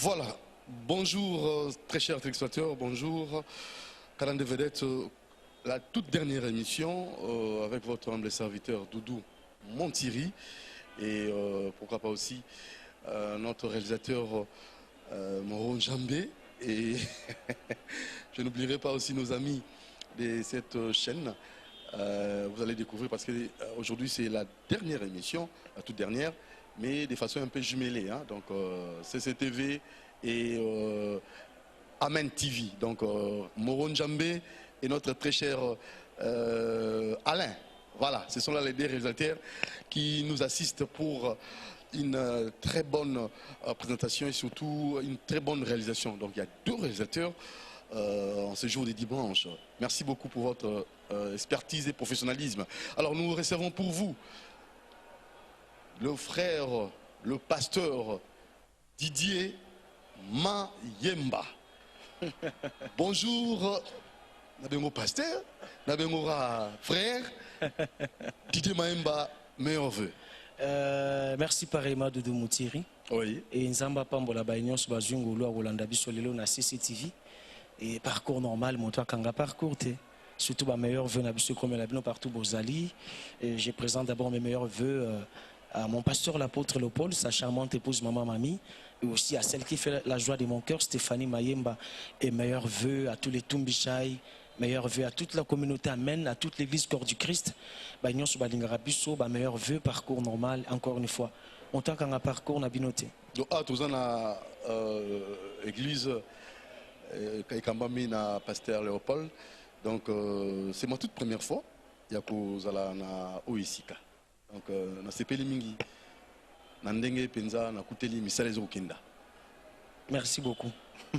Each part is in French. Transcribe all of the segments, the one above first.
Voilà, bonjour très chers téléspectateurs, bonjour. Calendrier de Vedette, la toute dernière émission avec votre humble serviteur Doudou Montiri et pourquoi pas aussi notre réalisateur Moron Jambé et je n'oublierai pas aussi nos amis de cette chaîne. Vous allez découvrir parce qu'aujourd'hui c'est la dernière émission, la toute dernière, mais de façon un peu jumelée. Hein? Donc CCTV et Amen TV. Donc Moron Jambé et notre très cher Alain. Voilà, ce sont là les deux réalisateurs qui nous assistent pour une très bonne présentation et surtout une très bonne réalisation. Donc il y a deux réalisateurs en ce jour des dimanches. Merci beaucoup pour votre expertise et professionnalisme. Alors nous recevons pour vous le frère, le pasteur Didier Mayemba. Bonjour, Nabengo pasteur, Nabengo frère, Didier Mayemba, meilleurs vœux. Merci pareillement Doudou Moutiri. Oui. Et Nzamba Pambola Baignon Bazungolo Rolanda Bisolelo na CCTV. Et parcours normal, mon toi Kanga parcours te. Surtout ma meilleurs vœux comme la partout Bozali. Je présente d'abord mes meilleurs vœux à mon pasteur l'apôtre Léopold, sa charmante épouse maman Mamie, et aussi à celle qui fait la joie de mon cœur, Stéphanie Mayemba. Et meilleurs vœux à tous les Tumbichai, meilleurs vœux à toute la communauté Amen, à toute l'église Corps du Christ. Baignon sur Balingarabiso, meilleurs vœux, parcours normal, encore une fois. En tant qu'un parcours, on a binoté. Donc, tous en a église Kaikambami na pasteur Léopold. Donc, c'est ma toute première fois. Il y a na Oisika. Donc, na sepeli mingi. Na ndenge penza na kuteli misalezo okenda. Merci beaucoup.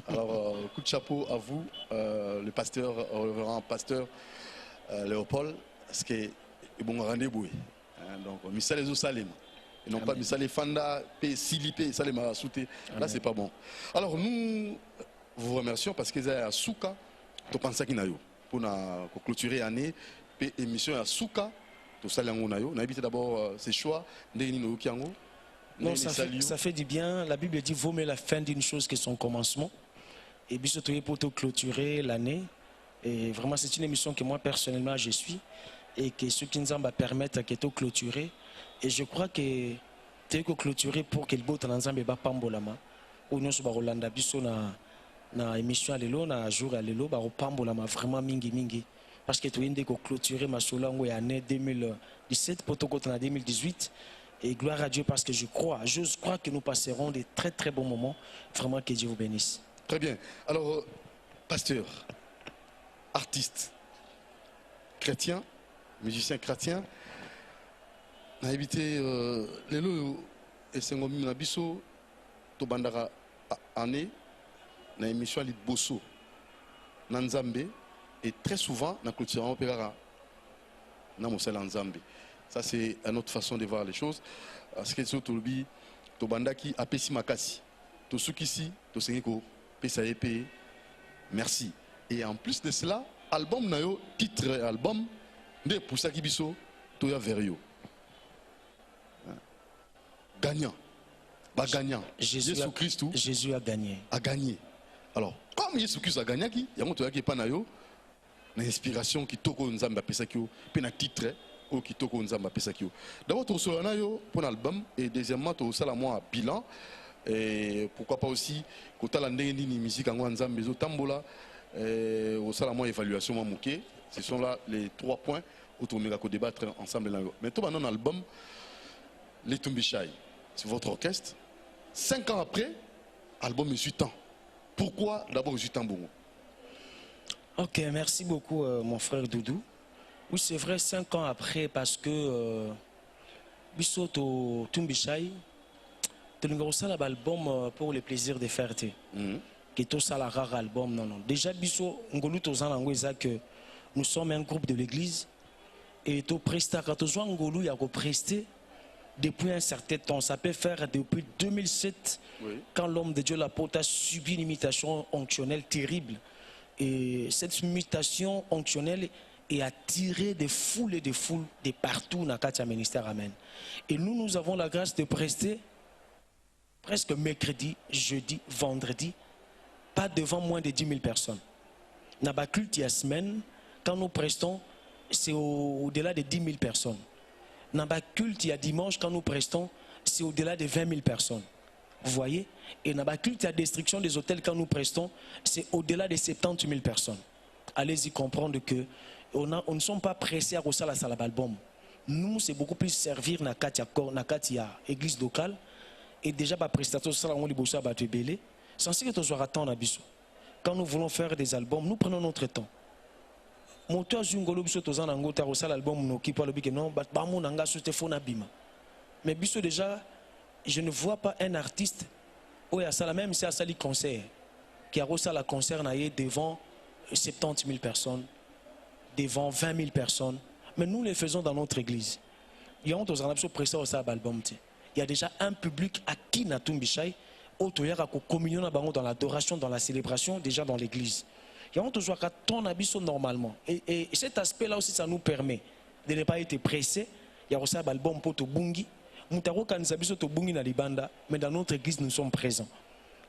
Alors, coup de chapeau à vous, le pasteur, révérend pasteur Léopold, parce que c'est bon rendez-vous. Donc, misalezo salem. Et non pas misale fanda, silipé, salema souté. Là, c'est pas bon. Alors, nous vous remercions parce que c'est à Souka, tu penses qu'il y a pour clôturer l'année, puis émission à Souka, tu sais on a évité d'abord ces choix, non, ça fait du bien. La Bible dit vaut mieux la fin d'une chose que son commencement. Et puis surtout pour te clôturer l'année. Et vraiment, c'est une émission que moi personnellement je suis et que ceux qui nous en permettent de te clôturer. Et je crois que tu es clôturé pour que le beau temps va pambolama. Ou nous sommes Rolanda Bisso na émission à l'élo, na jour à l'élo, ba pambolama vraiment mingi. Parce que tu es clôturé ma solango année 2017 pour te en 2018. Et gloire à Dieu parce que je crois que nous passerons des très très bons moments. Vraiment que Dieu vous bénisse. Très bien. Alors, pasteur, artiste, chrétien, musicien chrétien, on a évité les lots et Sengomi Nabiso, Tobandara année, na émission à Bosso, Nanzambe, et très souvent, na clôture en opéra, na Mosel Nzambe. Ça, c'est une autre façon de voir les choses. Parce que c'est tout le Tobandaki, Apesi Makasi, tout ce qui ici, tout ce qui est merci. Et en plus de cela, album nayo, titre album, de Poussaki Bisso, Toya Verio. Gagnant. Pas gagnant. Jésus a gagné. A gagné. Alors, comme Jésus Christ a gagné, il y a un autre qui est pas nayo, une inspiration qui toko nzamba pesakio, puis un titre qui toko nzamba pesakio. D'abord, tu as nayo pour l'album et deuxièmement, tu as un bilan. Et pourquoi pas aussi, quand tu as une musique en nzamba, tambola, au salamoi évaluation mouké. Ce sont là les 3 points où on va débattre ensemble. Mais tout un album, Les Tumbichai, c'est votre orchestre. 5 ans après, album 18 ans. Pourquoi d'abord 18 ans Bongo? Ok, merci beaucoup mon frère Doudou. Oui, c'est vrai, 5 ans après, parce que Bissoto Tumbichai, tu as un album pour le plaisir de faire. Qui est aussi un rare album. Non. Déjà, Bisso, que nous sommes un groupe de l'église et tu prestes quand tu Ngolou, il y a presté depuis un certain temps. Ça peut faire depuis 2007, oui. Quand l'homme de Dieu, l'apôtre, a subi une imitation onctionnelle terrible. Et cette mutation onctionnelle est attirée des foules et des foules de partout dans le ministère. Amen. Et nous avons la grâce de prester presque mercredi, jeudi, vendredi, pas devant moins de 10 000 personnes. Dans la culte, il y a semaine, quand nous prestons, c'est au-delà de 10 000 personnes. Dans la culte, il y a dimanche, quand nous prestons, c'est au-delà de 20 000 personnes. Vous voyez? Et dans la culte, il y a destruction des hôtels, quand nous prestons, c'est au-delà de 70 000 personnes. Allez-y comprendre que on ne sommes pas pressés à recevoir la salle d'album. Nous, c'est beaucoup plus servir dans la église locale. Et déjà, par prestateur, sans que tu sois attendre à biso. Quand nous voulons faire des albums, nous prenons notre temps. Mais biso déjà, je ne vois pas un artiste, même si c'est un concert, qui a reçu la concert devant 70 000 personnes, devant 20 000 personnes. Mais nous les faisons dans notre église. Il y a déjà un public à qui n'a tout bichai, communion dans l'adoration, dans la célébration, déjà dans l'église. Il y a toujours qu'à ton abisso normalement. Et cet aspect-là aussi, ça nous permet de ne pas être pressé. Il y a aussi un album pour te bungi. Mais dans notre église, nous sommes présents.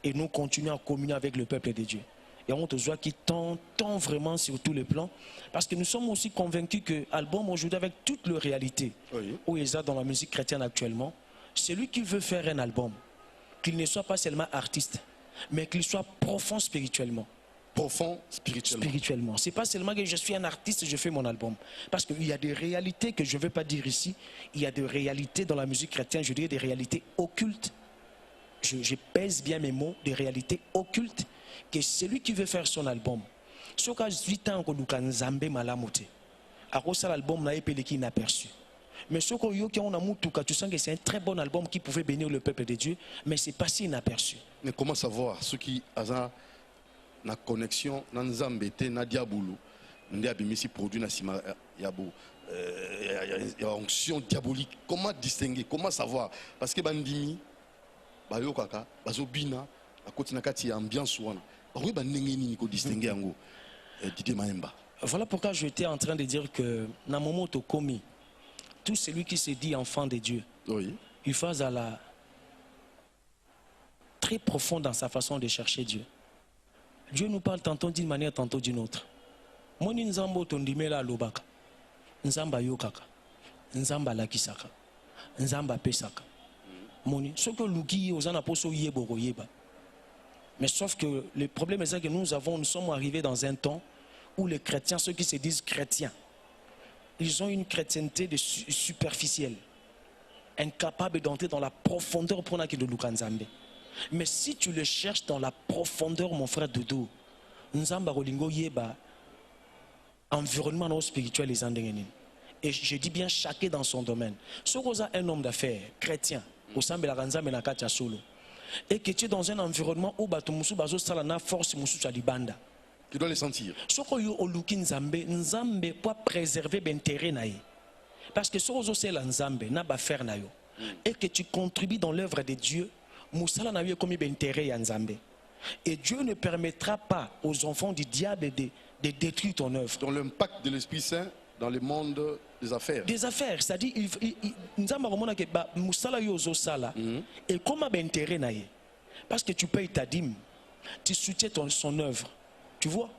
Et nous continuons à communier avec le peuple de Dieu. Et on te voit qui tend vraiment sur tous les plans. Parce que nous sommes aussi convaincus que l'album aujourd'hui, avec toute leur réalité, où ils sont dans la musique chrétienne actuellement, celui qui veut faire un album, qu'il ne soit pas seulement artiste, mais qu'il soit profond spirituellement. Profond spirituellement. C'est pas seulement que je suis un artiste, je fais mon album. Parce qu'il y a des réalités que je ne veux pas dire ici. Il y a des réalités dans la musique chrétienne, je dirais des réalités occultes. Je pèse bien mes mots, des réalités occultes. Que celui qui veut faire son album, ce cas 8 ans que nous Nzambe malamote, à cause de l'album n'a pas été inaperçu. Mais ce que tu sens que c'est un très bon album qui pouvait bénir le peuple de Dieu, mais c'est passé inaperçu. Mais comment savoir ceux qui ont la connexion dans Nzambe na diabolo, ndi abimisi produit na sima yabo, y a onction diabolique. Comment distinguer? Comment savoir? Parce que bandimi, bayo kaka, bazobina, à côté na kati ambiance wana. Voilà pourquoi j'étais en train de dire que dans mon mot commis, tout celui qui se dit enfant de Dieu, il fait à la très profond dans sa façon de chercher Dieu. Dieu nous parle tantôt d'une manière, tantôt d'une autre. Moni nzambo tondimela lobaka, nzamba yokaka, nzamba lakisaka, nzamba pesaka. Moni, ce que luki ozana poso yebo yeba. Mais sauf que le problème est que nous sommes arrivés dans un temps où les chrétiens, ceux qui se disent chrétiens, ils ont une chrétienté superficielle, incapable d'entrer dans la profondeur pour la de Lukanzambe. Mais si tu le cherches dans la profondeur, mon frère Doudou, Nzamba Rolingo Yeba, environnement spirituel les andengeni. Et je dis bien chacun dans son domaine. Si vous avez un homme d'affaires chrétien, au sein de la Ranzambe na Katia Solo, et que tu es dans un environnement où tu as force libanda. Tu dois les sentir. Ce que tu as Nzambe pour préserver l'intérêt. Parce que ce que tu as Nzambe, et que tu contribues dans l'œuvre de Dieu, Moussala n'a eu comme intérêt à Nzambe. Et Dieu ne permettra pas aux enfants du diable de détruire ton œuvre. Dans l'impact de l'Esprit Saint dans le monde des affaires. Des affaires, c'est-à-dire, et comment intérêt naïe. Parce que tu payes ta dîme, tu soutiens son œuvre. Tu vois?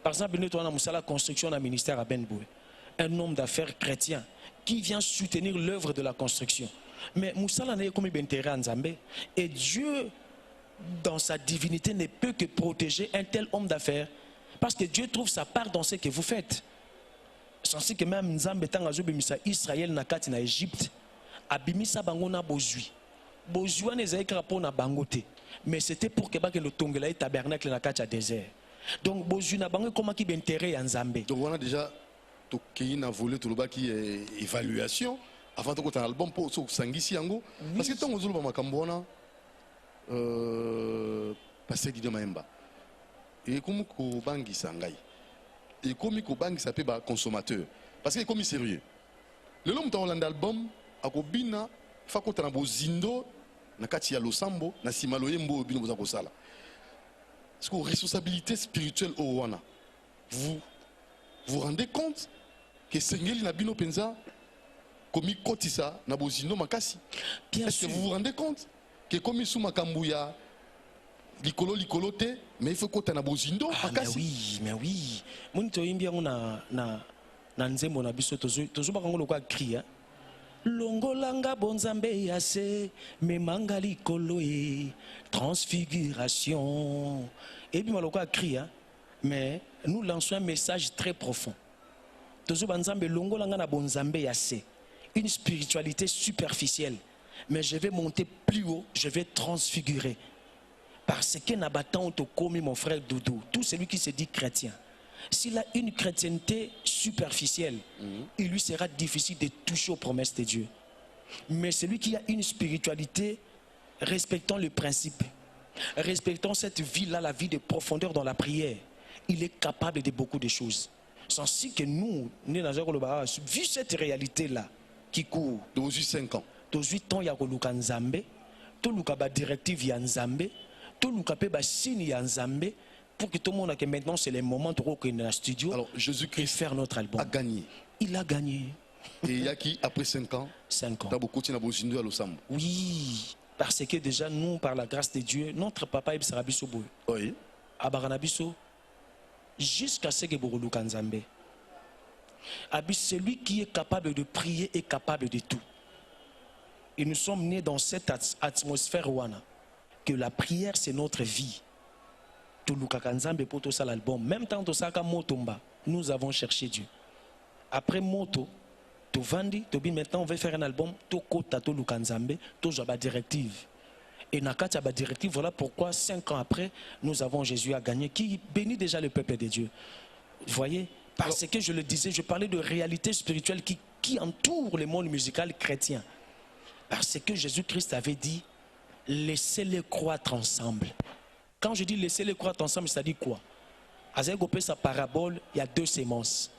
Par exemple, nous avons la construction d'un ministère à Benboué. Un homme d'affaires chrétien qui vient soutenir l'œuvre de la construction. Mais Moussala n'a comme intérêt à Nzambe. Et Dieu, dans sa divinité, ne peut que protéger un tel homme d'affaires. Parce que Dieu trouve sa part dans ce que vous faites. Sans que même Nzambe tangazo bimisa Israël na kati na Égypte abimisa bango na bozui. Bozui ne zaika pour na bangote. Mais c'était pour que ba que le tongela tabernacle na kati désert. Donc bozui na bango comment qui intérêt à Nzambe. Donc on a déjà to na volé to loba qui évaluation avant de un album pour sangisi yango parce que tant ozulu ba makambona passer Didier Maemba. Et comme ko bangi sangai. Et comme il s'appelle consommateur parce qu'il est comme sérieux le long dans l'album akobina fakota na bozindo na kati ya losambo na simaloyembo bino boza kosala parce que responsabilité spirituelle au wana vous rendez compte que sengeli na bino penza komi kotisa na bozindo makasi est-ce que vous vous rendez compte que comme sous makambuya likolo te mais il faut qu'on na bozindo mais oui moni to imbi yango na nzembo na biso tozo bakango lokwa cria longolanga bonzambe yase memanga likolo e transfiguration et puis malokwa cria mais nous lançons un message très profond tozo banzambe longolanga na bonzambe yase une spiritualité superficielle mais je vais monter plus haut je vais transfigurer. Parce que Nabatan te commis mon frère Doudou, tout celui qui se dit chrétien, s'il a une chrétienté superficielle, il lui sera difficile de toucher aux promesses de Dieu. Mais celui qui a une spiritualité respectant le principe, respectant cette vie-là, la vie de profondeur dans la prière, il est capable de beaucoup de choses. Sans si que nous, vu cette réalité-là qui court, 5 ans, 8 ans, il y a Nzambe, tout le cas directive, il y a Nzambe. Tout le capé signe ya Nzambe pour que tout le monde que maintenant c'est le moment de rentrer dans le studio. Alors Jésus-Christ faire notre album. A gagné. Il a gagné. Et il y a qui après 5 ans? 5 ans. T'as beaucoup de bozindo à l'Osambo. Oui, parce que déjà nous par la grâce de Dieu, notre papa Ibn Sarabiso Boy. Oui. Abaranabiso jusqu'à ce que Boroluka Nzambe. Abis celui qui est capable de prier est capable de tout. Et nous sommes nés dans cette atmosphère ouana. Que la prière c'est notre vie. Tout le Kakanzambe pour tout ça l'album. Même temps tout ça Motomba, nous avons cherché Dieu. Après Moto, tout Vandi, tout bien maintenant on va faire un album. Tout Kota, tout le Kanzambe, tout Jaba directive. Et Nakata ba directive. Voilà pourquoi 5 ans après nous avons Jésus à gagner qui bénit déjà le peuple de Dieu. Vous voyez? Parce que je le disais, je parlais de réalité spirituelle qui entoure le monde musical chrétien. Parce que Jésus-Christ avait dit laissez-les croître ensemble. Quand je dis laissez-les croître ensemble, ça dit quoi? Azegopé sa parabole, il y a 2 semences.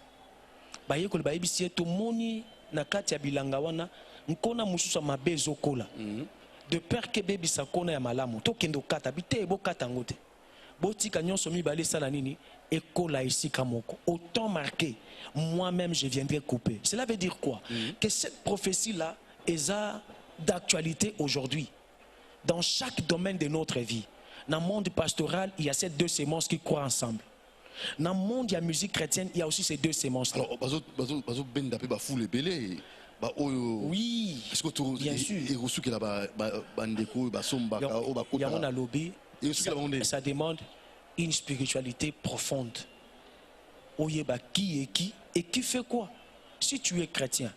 Baye kol baye bisie to moni na kati ya bilanga wana nkona mususa mabezo kola. De peur que baby sa kona ya malamu to kendo kata bite bo kata ngote. Botika nyonso mi balé sala nini ekola ici kamoko. Autant marqué, moi-même je viendrai couper. Cela veut dire quoi? Que cette prophétie là est d'actualité aujourd'hui. Dans chaque domaine de notre vie, dans le monde pastoral, il y a ces 2 semences qui croient ensemble. Dans le monde de la musique chrétienne, il y a aussi ces 2 semences. Alors, oui, bien sûr. Ça demande une spiritualité profonde. Qui est qui et qui fait quoi? Si tu es chrétien,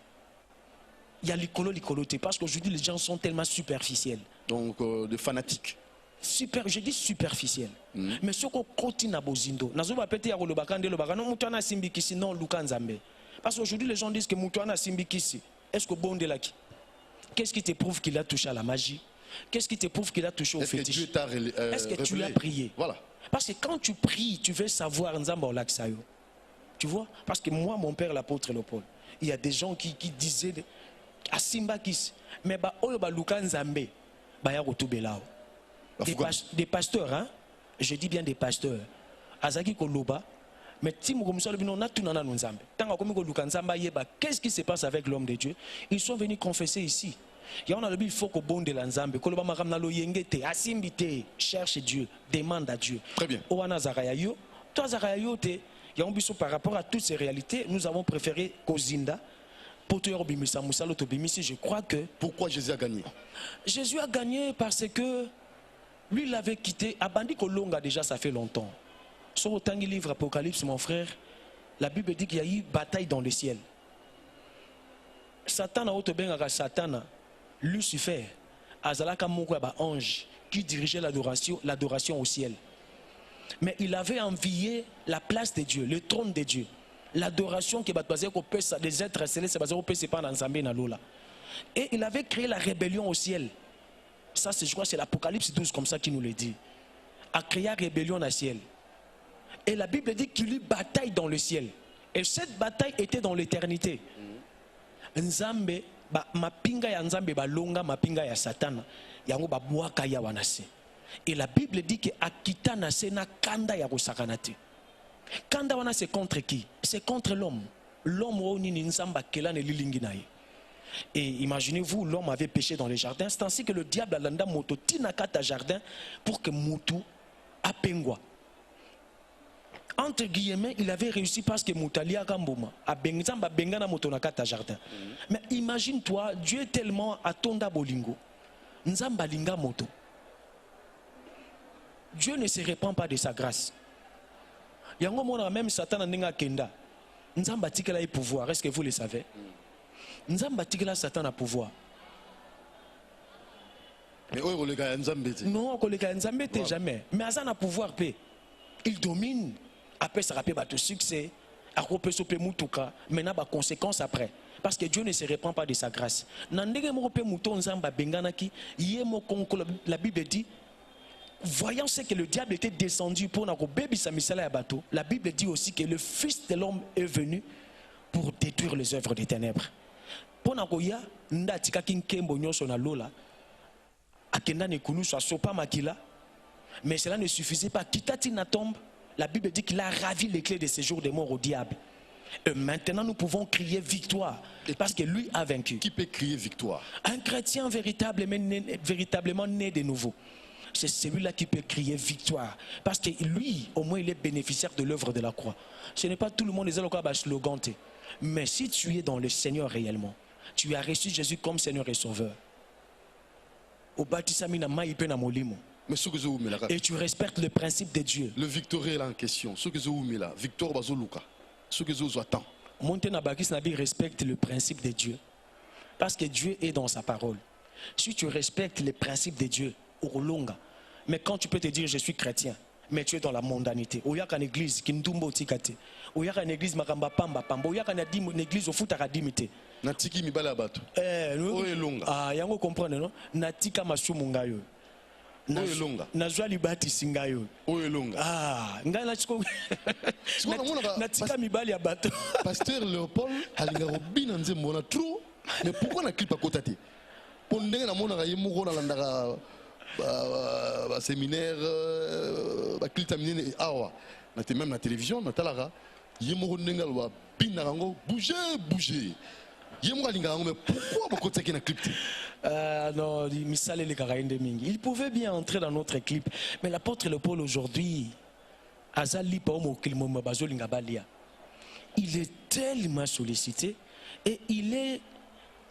il y a l'icolo-licoloté parce qu'aujourd'hui les gens sont tellement superficiels. Donc de fanatiques. Je dis superficiel. Mais ce qu'on continue à bozindo, nazoba pété ya le bakande le bakano mutana simbikisi non Luka Nzambe. Parce qu'aujourd'hui les gens disent que mutana simbikisi. Est-ce que bon de là qui? Qu'est-ce qui te prouve qu'il a touché à la magie? Qu'est-ce qui te prouve qu'il a touché au fétiche? Est-ce que tu as prié? Voilà. Parce que quand tu pries, tu veux savoir Nzambe Olaksayo. Tu vois? Parce que moi, mon père l'apôtre Léopold, il y a des gens qui disaient à Simbakis, mais bah oyo ba Luka Nzambe. Des pasteurs, hein? Je dis bien des pasteurs. Azaki Koloba, mais qu'est-ce qui se passe avec l'homme de Dieu? Ils sont venus confesser ici. Il faut que bon de l'Anzambe, cherche Dieu, demande à Dieu. Très bien. Par rapport à toutes ces réalités, nous avons préféré Kozinda. Je crois que... Pourquoi Jésus a gagné? Jésus a gagné parce que lui l'avait quitté. Abandi Kolonga déjà ça fait longtemps. Sur autant de livre Apocalypse, mon frère, la Bible dit qu'il y a eu bataille dans le ciel. Satan a autobengaka Satan, Lucifer, Azalaka Moko ange qui dirigeait l'adoration au ciel. Mais il avait envié la place de Dieu, le trône de Dieu. L'adoration qui est basée sur les êtres célestes, c'est pas dans et il avait créé la rébellion au ciel. Ça, je crois, c'est l'Apocalypse 12 comme ça qui nous le dit. A créé la rébellion au ciel. Et la Bible dit qu'il y a eu bataille dans le ciel. Et cette bataille était dans l'éternité. Nzambe, mapinga ya Nzambe balonga mapinga ya Satan, yango babuaka ya wanase. Et la Bible dit que akita nase na kanda ya kosakanate. Kanda wana c'est contre qui? C'est contre l'homme. L'homme ou ni Nzamba kelane lilingi naye. Et imaginez-vous, l'homme avait péché dans les jardins. C'est ainsi que le diable a landa moto tinakata jardin pour que Moutou apengwa. Entre guillemets, il avait réussi parce que Moutali a Gamboma a bengzamba bengana moto nakata jardin. Mais imagine-toi, Dieu est tellement à tonda bolingo. Nzamba linga moto. Dieu ne se répand pas de sa grâce. Yango mona même Satan n'enga kenda. Nzamba tikela y pouvoir. Est-ce que vous le savez? Nzamba tikela Satan a pouvoir. Mais où est le gars Nzambe? Non, le gars Nzambe jamais. Mais Azan a pouvoir paix. Il domine. Après ça rappelle bateau succès. Après ça peut mutuka. Maintenant bah conséquences après. Parce que Dieu ne se répand pas de sa grâce. Nandege mo pe mouton Nzamba benganaki. Yemo konko la Bible dit. Voyant ce que le diable était descendu pour n'avoir bébé sa misala à bateau, la Bible dit aussi que le Fils de l'homme est venu pour détruire les œuvres des ténèbres. Pour n'avoir ndatika kinkembo nyonso na lola, akenda ne kunu so sopa makila, mais cela ne suffisait pas. Kitati na tombe, la Bible dit qu'il a ravi les clés de séjour des morts au diable. Et maintenant nous pouvons crier victoire parce que lui a vaincu. Qui peut crier victoire? Un chrétien véritablement né de nouveau. C'est celui-là qui peut crier victoire. Parce que lui, au moins, il est bénéficiaire de l'œuvre de la croix. Ce n'est pas tout le monde qui a un slogan. Mais si tu es dans le Seigneur réellement, tu as reçu Jésus comme Seigneur et Sauveur. Et tu respectes le principe de Dieu. Le victoire est là en question. Ce que je vous là, Victor Bazoluka. Ce que je vous attends. Respecte le principe de Dieu. Parce que Dieu est dans sa parole. Si tu respectes le principe de Dieu, mais quand tu peux te dire je suis chrétien, mais tu es dans la mondanité. Il y a une église qui ndumbo tikate. Il y a une église makamba pamba pamba. Il y a une église au futara dimité. Natiki mibala bato. Oelonga. Ah, yango comprendre non? Natika masumunga yo. Oelonga. Nazwa libati singayo. Oelonga. Ah, ngala chiko. Natika mibali ya bato. Pasteur Léopold alinga robina nzembo na trop. Mais pourquoi na clip à côté? Pour ndenge na mona ye moko na landaka séminaire awa même la télévision natalaka yemoko ndenga lwa bina rango bouger yemoko linga mais pourquoi beaucoup de na clip non misale le karainde mingi il pouvait bien entrer dans notre clip mais l'apôtre Léopold aujourd'hui azali pa mo kilimo mabazo linga balia il est tellement sollicité et il est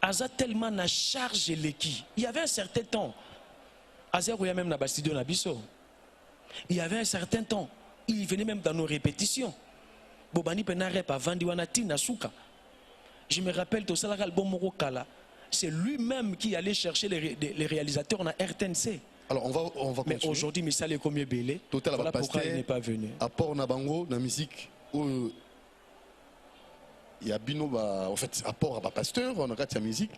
aza tellement na charge l'équipe. Il y avait un certain temps il y avait un certain temps, il venait même dans nos répétitions. Je me rappelle tout ça, c'est lui-même qui allait chercher les réalisateurs dans RTNC. Alors on va continuer. Mais aujourd'hui, Missal est comme belé. Voilà pourquoi il n'est pas venu. Apport Nabango, la musique, il y a Bino, en fait, apport à pasteur, on a la musique,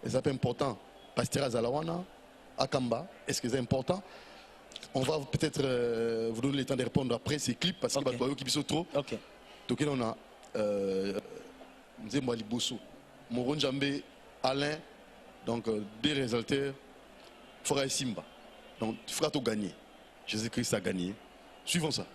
et ça c'est important. Pasteur Azalawana. Akamba, est-ce que c'est important? On va peut-être vous donner le temps de répondre après ces clips parce qu'il y a qui sont trop. Ok. Donc on a Nzembo Aliboso, Moron Djambé, Alain, donc des résultats, Fora et Simba. Donc tu feras tout gagner. Jésus-Christ a gagné. Suivons ça.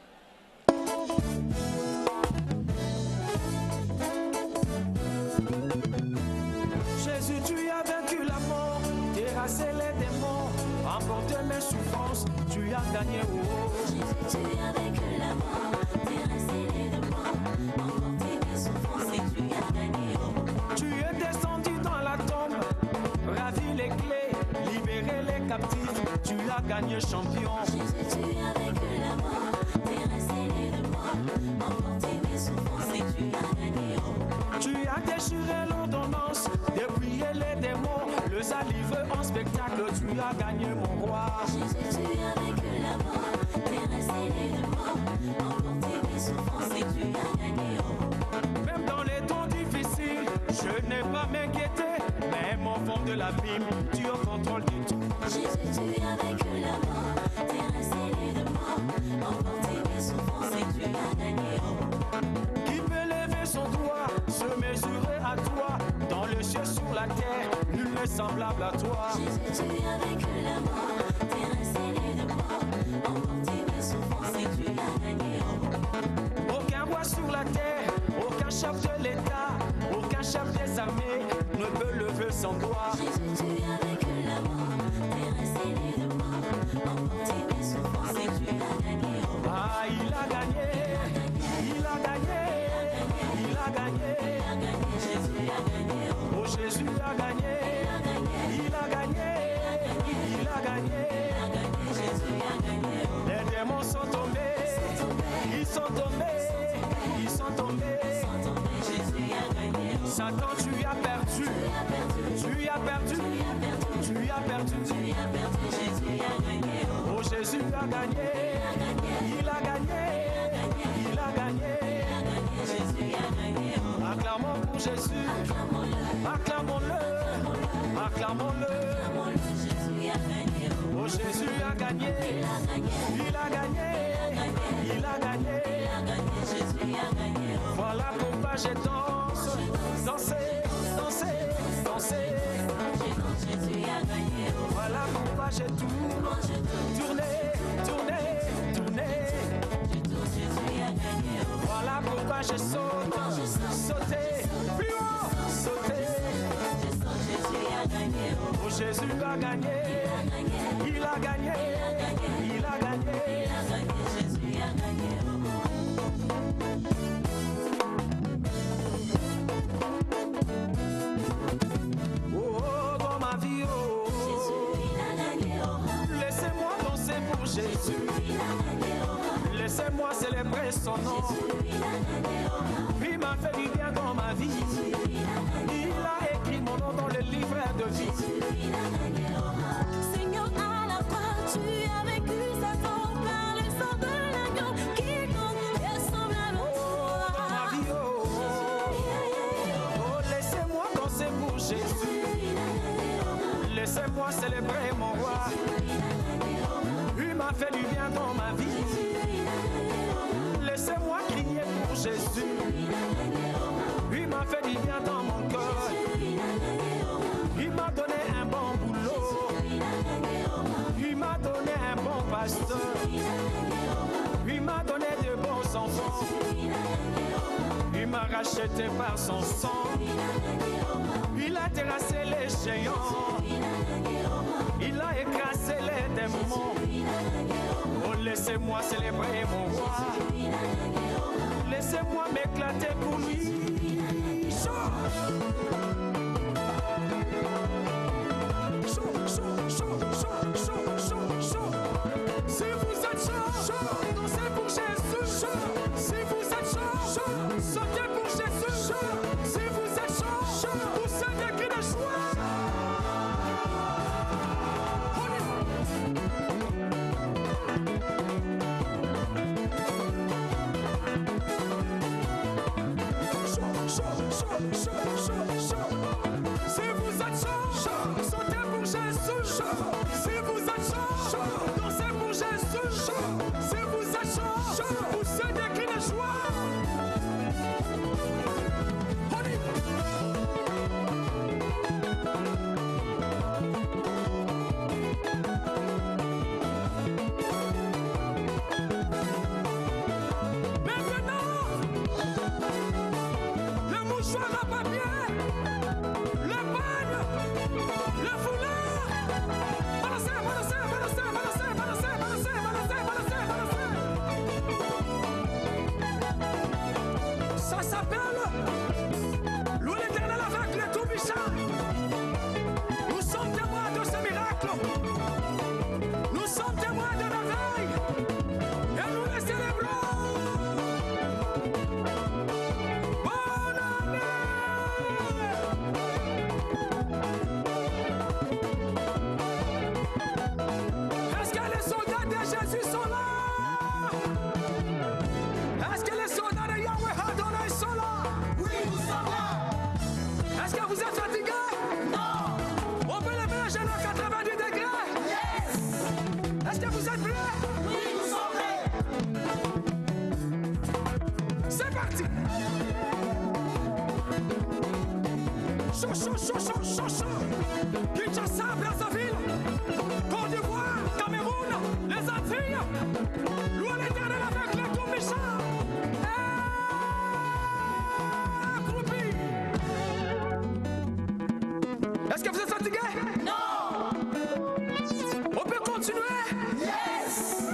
Jésus, tu as vaincu la mort, terrassé les démons, emporté mes souffrances, tu as gagné. Oh. Jésus, tu as vaincu la mort, terrassé les démons, emporté mes souffrances et tu as gagné. Oh. Tu es descendu dans la tombe, ravi les clés, libéré les captifs, tu as gagné champion. Jésus, tu as vaincu la mort, terrassé les démons, emporté mes souffrances et tu as gagné. Oh. Tu as déchiré l'ordonnance, dépouillé les démons, le salive en spectacle, tu as gagné mon roi. Jésus, tu as vaincu la mort, terrassé les démons, emporté mes souffrances et tu as gagné. Oh. Même dans les temps difficiles, je n'ai pas m'inquiété, même au fond de l'abîme, tu as contrôle de tout. Jésus, tu as vaincu la mort, terrassé les démons, emporté mes souffrances et tu as gagné. Oh. Qui peut lever son doigt, se mesurer à toi, dans le ciel, sur la terre, nul n'est semblable à toi. Jésus, tu as vaincu la mort, terrassé les démons, emporté mes souffrances et tu as gagné. Oh. Aucun roi sur la terre, aucun chef de l'État, aucun chef des armées ne peut lever sont tombés, ils sont tombés. Jésus a gagné. Satan, tu as perdu, tu as perdu, tu as perdu. Jésus a gagné. Oh, Jésus a gagné, il a gagné, il a gagné. Jésus a gagné. Acclamons pour Jésus, acclamons-le, acclamons-le. Jésus a gagné. Oh, Jésus a gagné, il a gagné, il a gagné. Jésus a gagné. Voilà pourquoi je danse, danser, danser, danser. Jésus a gagné. Voilà pourquoi je tourne, tourner, tourner, tourner. Jésus a gagné. Voilà pourquoi je saute, sauter, plus haut, sauter. Jésus a gagné. Oh, Jésus a gagné, il a gagné, il a gagné. Jésus a gagné. Oh, oh, dans ma vie, oh, Il a gagné. laissez-moi danser pour Jésus. Laissez-moi célébrer son nom. Il m'a fait du bien dans ma vie. Il a écrit mon nom dans le livret de vie. Seigneur, à la croix, tu as vaincu Satan par le sang de l'agneau. Quiconque est semblable Oh, dans ma à vie, oh, oh, laissez-moi danser pour Jésus. Laissez-moi célébrer mon roi. Il m'a fait du bien dans ma vie. Laissez-moi crier pour Jésus. Il m'a fait du bien dans mon cœur. Il m'a donné un bon boulot. Il m'a donné un bon pasteur. Il m'a donné de bons enfants. Il m'a racheté par son sang. Il a terrassé les géants. Il a écrasé les démons. Oh, laissez-moi célébrer mon roi. Laissez-moi m'éclater pour lui. Chaud. Si vous êtes chaud, dansez pour Jésus. Si vous êtes chaud, sautez pour Jésus. Si vous êtes chaud, poussez des cris de joie. Si vous êtes chaud, sautez pour Jésus. Si vous êtes chaud, dansez pour Jésus. Si vous êtes chaud, poussez des cris de joie. Maintenant, le mouchoir à papier, le pagne, le foulard. Balancez, balancez, balancez, balancez, balancez, balancez, balancez, balancez, balancez. Ça s'appelle louer l'Éternel avec les tout-puissants. Nous sommes témoins de ce miracle. Nous sommes témoins de réveil. Et nous les célébrons. Bonne année. Est-ce que les soldats de Jésus sont là? Est-ce que les soldats de Yahweh Adonai sont là? Oui, nous sommes là. Est-ce que vous êtes fatigués? Non. On peut lever les genoux à 90 degrés? Yes. Est-ce que vous êtes prêts? Oui, nous sommes prêts. C'est parti. Chaud, chaud, chaud, chaud, chaud, chaud. Kinshasa, Brazzaville, Côte d'Ivoire, Cameroun, les Antilles. Louez l'Éternel avec les tout méchants. Accroupis. Est-ce que vous êtes fatigués? Non. On peut continuer? Yes.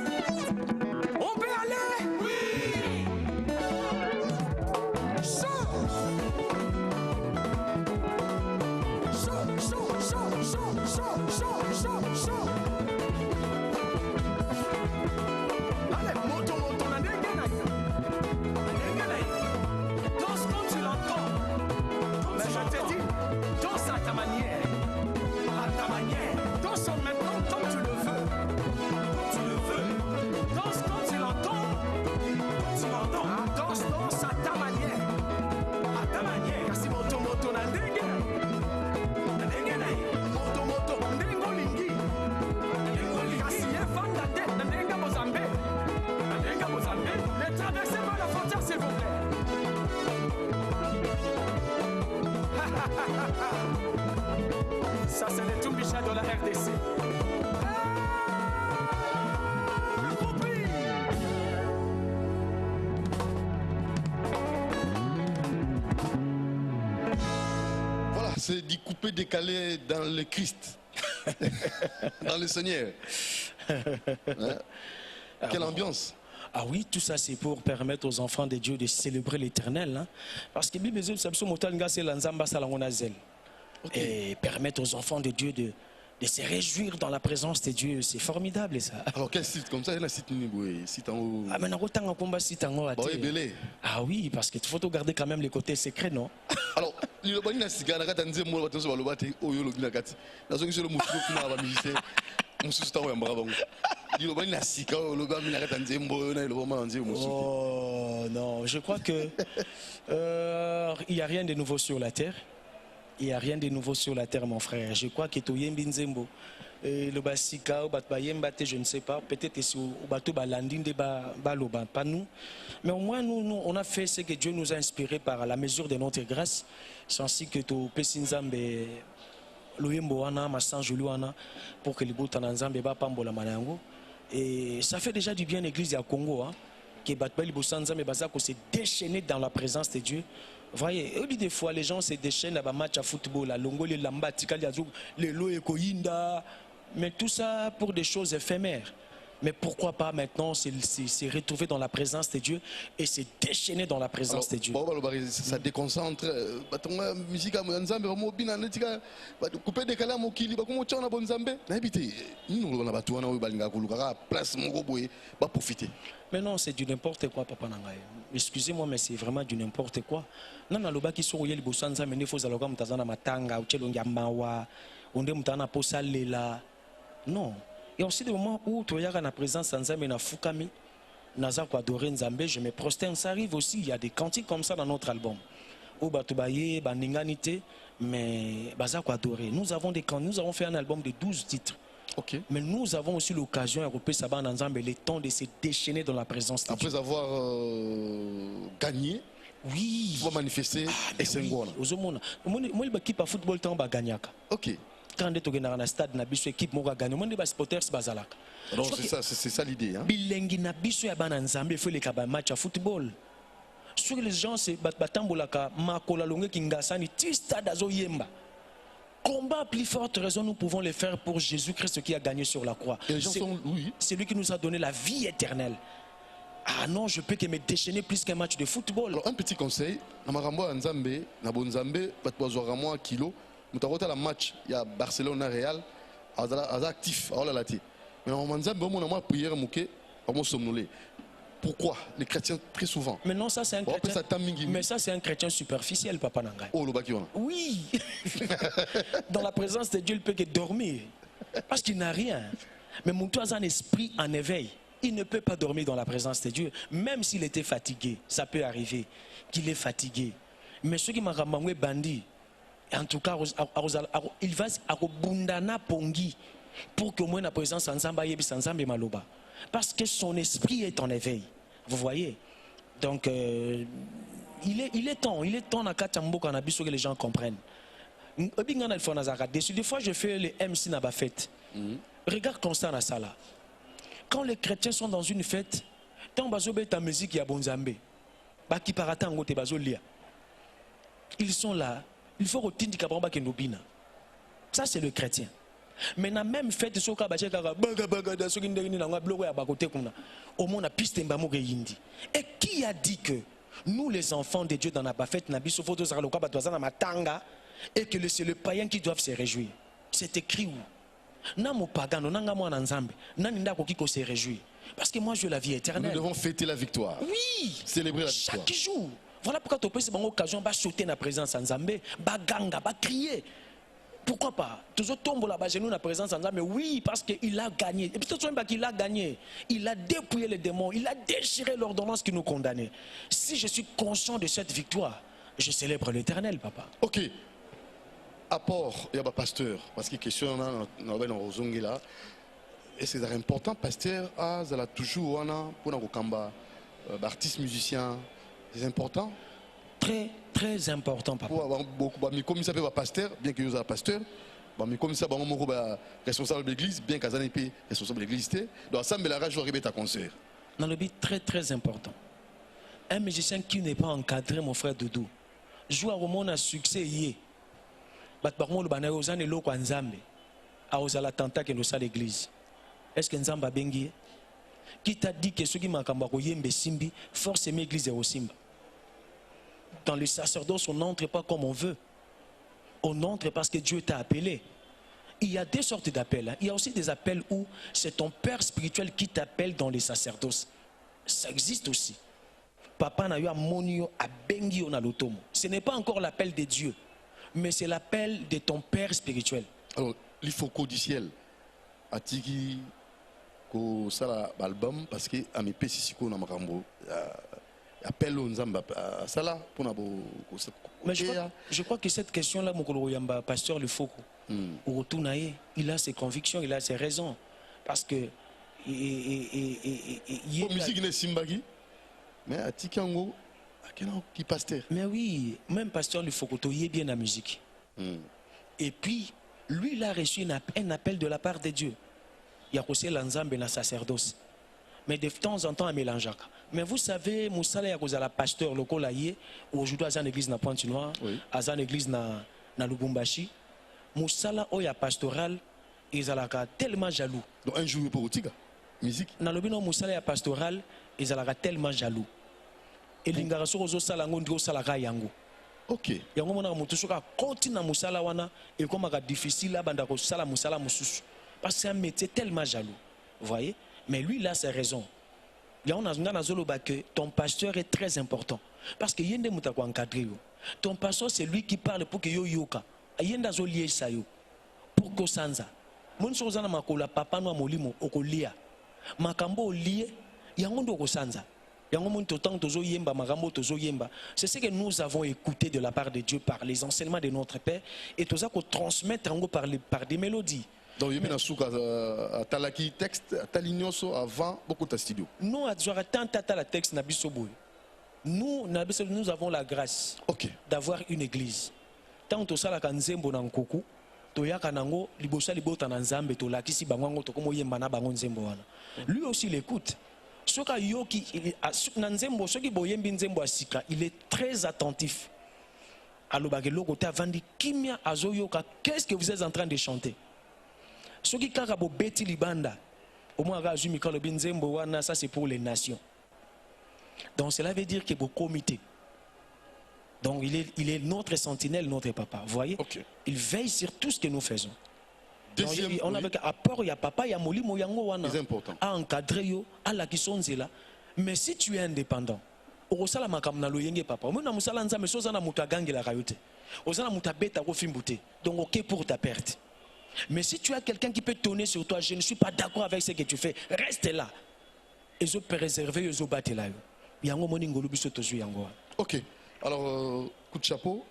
On peut aller? Oui. Chaud. Chaud, chaud, chaud, chaud, chaud, chaud, chaud, chaud. Ça, c'est le Tumbisha de la RDC. Voilà, c'est du coupé décalé dans le Christ, dans le Seigneur. Hein? Quelle ambiance! Ah oui, tout ça c'est pour permettre aux enfants de Dieu de célébrer l'éternel. Hein? Parce que la Bible dit et permettre aux enfants de Dieu de se réjouir dans la présence de Dieu, c'est formidable ça. Alors quel site comme ça? Il y a un site en haut. Ah, mais ah oui, parce qu'il faut garder quand même les côtés secrets, non? Alors, il y a un oh non, je crois que il n'y a rien de nouveau sur la terre. Il n'y a rien de nouveau sur la terre, mon frère. Je crois que Toyembi Nzembo, le Basika, je ne sais pas, peut-être sur le bateau Balandine de Baloba, pas nous. Mais au moins, nous, on a fait ce que Dieu nous a inspiré par la mesure de notre grâce. Sans que tu Pessinzambe, Loyembo Wana, Massan Juluana, pour que les Boutananzambe ba Pambola Manango. Et ça fait déjà du bien l'église à Congo, hein, que Batbali Boussanzambe Bazako s'est déchaîné dans la présence de Dieu. Vous voyez, des fois les gens se déchaînent à un match à football, la Longo, les Lamba, les Loé Koyinda, mais tout ça pour des choses éphémères. Mais pourquoi pas maintenant se retrouver dans la présence de Dieu et se déchaîner dans la présence de Dieu. Ça déconcentre. Musique à Mozambe, couper des calams au Kili, comme on a Bonzambe. N'habitez, nous on a battu, on a place mon profiter. Mais non, c'est du n'importe quoi, papa Nangaï. Excusez-moi, mais c'est vraiment du n'importe quoi. Non, non, le bas qui sont les bossanza, mais il faut aller comme Tazana Matanga, ou Tchelongyamawa, ou Ndemutana Posalela. Non. Et aussi des moments où tu as la présence Nzambe na Fukami, Nazar pour adorer Nzambe, je me prosterne. Ça arrive aussi, il y a des cantiques comme ça dans notre album. Ou Batubaye, Baninganite, mais Bazar pour adorer. Nous avons fait un album de 12 titres. Okay. Mais nous avons aussi l'occasion européenne Saban Nzambe, le temps de se déchaîner dans la présence de Dieu. Après avoir gagné, oui, tu vas manifester et c'est moi l'équipe à football temps gagné. Ok. Quand tu es dans le stade, na biso équipe moga gagné. Moi les supporters bazalaka. Donc c'est ça l'idée, hein. Bilengi na biso ya bana Nzambe fait les kaba match à football. Sur les gens c'est batambolaka makola longue kingasani ti stade azo yemba. Combat plus forte raison nous pouvons le faire pour Jésus-Christ qui a gagné sur la croix. C'est lui qui nous a donné la vie éternelle. Ah non, je peux que me déchaîner plus qu'un match de football. Alors un petit conseil, Namarambo Nzambe, Nabonzambe, Patouazoaramo kilo, nous avons le match, il y a Barcelone Real, actif, mais Nzambe, on a prière mouké, on somnolé. Pourquoi les chrétiens très souvent? Mais non, ça c'est un chrétien. Mais ça c'est un chrétien superficiel, papa Nangaï. Oh, le bakiwana. Oui. Dans la présence de Dieu, il peut que dormir. Parce qu'il n'a rien. Mais mon toi a un esprit en éveil. Il ne peut pas dormir dans la présence de Dieu. Même s'il était fatigué, ça peut arriver qu'il est fatigué. Mais ceux qui m'ont ramené bandit, en tout cas, il va à Bundana Pongi pour qu'au moins la présence ensemble et maloba. Parce que son esprit est en éveil. Vous voyez? Donc, il est temps à Katambo que les gens comprennent. Des fois, je fais les MC dans la fête. Regarde Constant à ça là. Quand les chrétiens sont dans une fête, tant que ta musique, il y a Bonzambe. Ils sont là. Il faut retirer du. Ça, c'est le chrétien. Mais na même fait de soka bache kaka baga baga da soki ndenge na ngwa bloco ya bakote kuna au monde a piste mbamoke yindi. Et qui a dit que nous les enfants de Dieu dans la fête na biso photo zaka loka batwaza na matanga et que c'est le païen qui doivent se réjouir? C'est écrit où? Na mo pagano nanga mwana nzambe nani ndako kiko se réjouir parce que moi je veux la vie éternelle. Nous devons fêter la victoire. Oui, célébrer la victoire chaque jour. Voilà pourquoi tu peux c'est une occasion ba sauter na présence en Nzambe, ba ganga, ba crier. Pourquoi pas? Toujours tombe là-bas, nous la présence en mais oui, parce qu'il a gagné. Et puis tout le monde qu'il a gagné. Il a dépouillé les démons, il a déchiré l'ordonnance qui nous condamnait. Si je suis conscient de cette victoire, je célèbre l'éternel, papa. Ok. Apport, il y a un pasteur, parce qu'il question là. Et c'est important, pasteur, ça a toujours pour nos artistes musiciens. C'est important. Très, très important, papa. Mais comme ça peut être pasteur, bien que vous êtes pasteur, mais comme ça, responsable de l'église, bien qu'à Zanépi, responsable de l'église, donc ça, mais la rage doit arriver à concert. Dans le but très, très important. Un musicien qui n'est pas encadré, mon frère Doudou, joue à Roman à succès hier. Par contre, le Ozan est l'eau Nzambe. A Ozala Tanta qui est dans l'église. Est-ce que Nzamba Bengi? Qui t'a dit que ceux qui m'ont Yembe Simbi, force aimer l'église et au Simba? Dans le sacerdoce, on n'entre pas comme on veut. On entre parce que Dieu t'a appelé. Il y a deux sortes d'appels. Hein. Il y a aussi des appels où c'est ton père spirituel qui t'appelle dans les sacerdoces. Ça existe aussi. Papa n'a eu à monio, à bengi on a l'automo. Ce n'est pas encore l'appel de Dieu, mais c'est l'appel de ton père spirituel. Alors, il faut qu'au du ciel, à Tiki, qu'au sala album, parce que à mes pessis qu'on a makambo, appel aux Nzamba, ça là, pour na bo. Mais je crois que cette question-là, mon Yamba, pasteur Le Foko, il a ses convictions, il a ses raisons. Parce que. Musique n'est Simbagi, mais à Tikango, qui pasteur. Mais oui, même pasteur Le Foko, il est bien la musique. Et puis, lui, il a reçu un appel de la part de Dieu. Il y a aussi l'ensemble et la sacerdoce. Mais de temps en temps, à mélanger. Mais vous savez, Moussala y a causé la pasteur local là, aujourd'hui à une église na Pointe-Noire, à une église na Lubumbashi. Moussala oya pastoral, ils ont tellement jaloux. Donc un jour pour Otiga, musique. Na lobino Moussala ya pastoral, ils ont tellement jaloux. Et l'ingaraso ozo sala ngondi osala yango. Ok. Yango mona mutusuka continue na Moussala wana et comme c'est difficile là banda ko sala Moussala mususu. Parce que c'est un métier tellement jaloux. Vous voyez? Mais lui, il a ses raisons. Il y a que ton pasteur est très important. Parce que yende mutako encadré. Ton pasteur, c'est lui qui parle pour que yo yoka. Yenda zo lié ça yo. Pour que sanza. Mon sozana makola papa no molimo okolia. Makambo lié, yango ndo ko sanza. Yango mon totan tozo yemba makambo tozo yemba. C'est ce que nous avons écouté de la part de Dieu par les enseignements de notre Père et toza ko transmettre yango par des mélodies. Donc, il y a un talaki texte, talignoso avant beaucoup de studio. Nous, la texte nous avons la grâce d'avoir une église. Tant que ça, la kanzembo na nkoku, toyaka nango libosa libota na nzambe to lakisi bango to komo yemba na bango nzembo wana. Lui aussi l'écoute. Soka yoki na nzembo soki boyembi nzembo asika, il est très attentif. Alobagelo kote avandi kimia azoyoka, qu'est-ce que vous êtes en train de chanter? Ce qui est beti libanda, au moins ça c'est pour les nations. Donc cela veut dire qu'il est au comité. Donc il est notre sentinelle, notre papa. Vous voyez? Il veille sur tout ce que nous faisons. Deuxième, on a un apport, il y a papa, il y a molimo yango wana. C'est important. À encadrer yo, à la kisonzela. Mais si tu es indépendant, au sala makam na loyenge papa. Au moins musala nza mais soza na muta gangi la rayote. Ozana muta beta ko fimbute. Donc OK pour ta perte. Mais si tu as quelqu'un qui peut tourner sur toi, je ne suis pas d'accord avec ce que tu fais, reste là. Et je peux préserver, je vais battre là. Ok. Alors, coup de chapeau.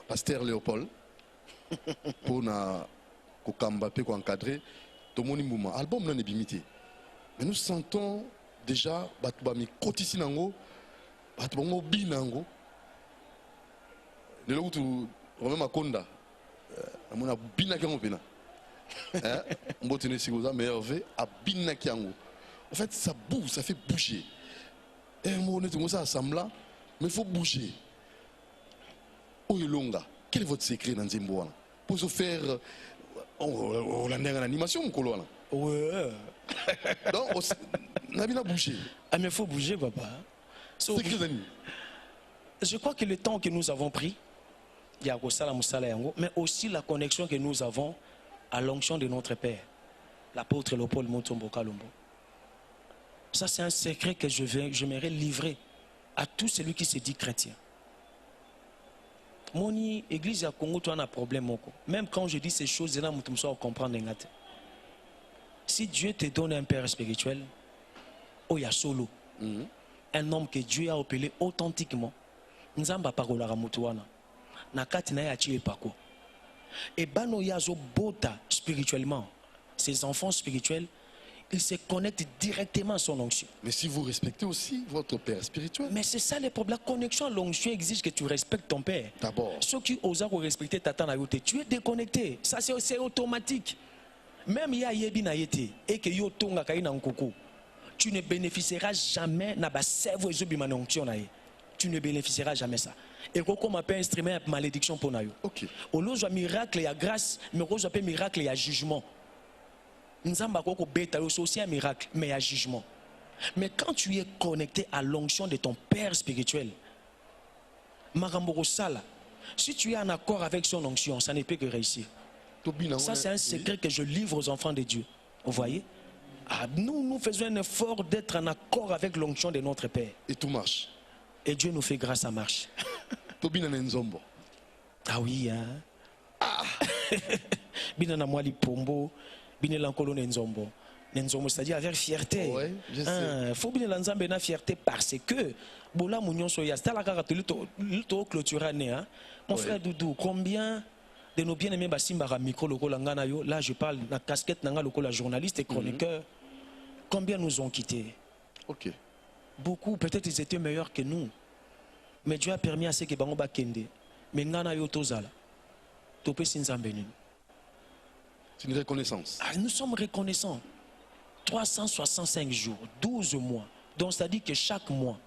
Pasteur Léopold. Pour encadrer. Tout le monde album non est limité. Mais nous sentons déjà batubami kotisi nango, batubango binango. Le lot où Romain Makonda. On a bina kiango pena. On va tenir sigoza mais Hervé a bina kiango. En fait, ça bouge, ça fait bouger. Et on est comme ça assemblant, mais il faut bouger. Oyelonga, quel est votre secret dans Zimboana? Pour se faire on a une animation colonna. Ouais. Donc on a bien bougé. Ah mais il faut bouger papa. Je crois que le temps que nous avons pris, il y a mais aussi la connexion que nous avons à l'onction de notre Père, l'apôtre Léopold Mutombo Kalumbo. Ça, c'est un secret que j'aimerais livrer à tout celui qui se dit chrétien. Mon église à Congo, tu as un problème. Même quand je dis ces choses, là, tu me comprendre. Si Dieu te donne un père spirituel, oh, il y a solo. Un homme que Dieu a appelé authentiquement. Nzamba parola ramutuana. Nakati na ya chie pako. Et bano yazo bota spirituellement. Ces enfants spirituels, il se connecte directement à son onction. Mais si vous respectez aussi votre père spirituel. Mais c'est ça le problème. La connexion à l'onction exige que tu respectes ton père. D'abord. Ceux qui osent respecter ta tante, tu es déconnecté. Ça, c'est automatique. Même il y a yebi na yete et que yo tonga kaina nkoko. Tu ne bénéficieras jamais na ba servo ezobima na onction na ye. Tu ne bénéficieras jamais ça. Et comme on peut instrument malédiction pour nayo. OK. Au lieu de miracle, il y a grâce, mais au lieu de miracle, il y a jugement. Nzamba koko beta c'est aussi un miracle, mais il y a jugement. Mais quand tu es connecté à l'onction de ton père spirituel, Maramboro Sala, si tu es en accord avec son onction, ça ne peut que réussir. Ça, c'est un secret que je livre aux enfants de Dieu. Vous voyez? Nous faisons un effort d'être en accord avec l'onction de notre Père. Et tout marche. Et Dieu nous fait grâce, ça marche. Ah oui, hein? Bina na mwali pombo, bina lankolo nenzombo. Nenzombo, c'est-à-dire avec fierté. Ouais, je sais. Faut bina lanzambe na fierté parce que bola mounion soya, c'est la carte luto clôturane, hein? Mon frère Doudou, combien de nos bien-aimés basimbara micro loko langana yo, là je parle la casquette nanga loko la journaliste et chroniqueur. Combien nous ont quittés? OK. Beaucoup, peut-être ils étaient meilleurs que nous. Mais Dieu a permis à ceux qui bango bakende. Mais ngana yo tozala. Topé sinzambenu. C'est une reconnaissance. Nous sommes reconnaissants. 365 jours, 12 mois. Donc c'est-à-dire que chaque mois,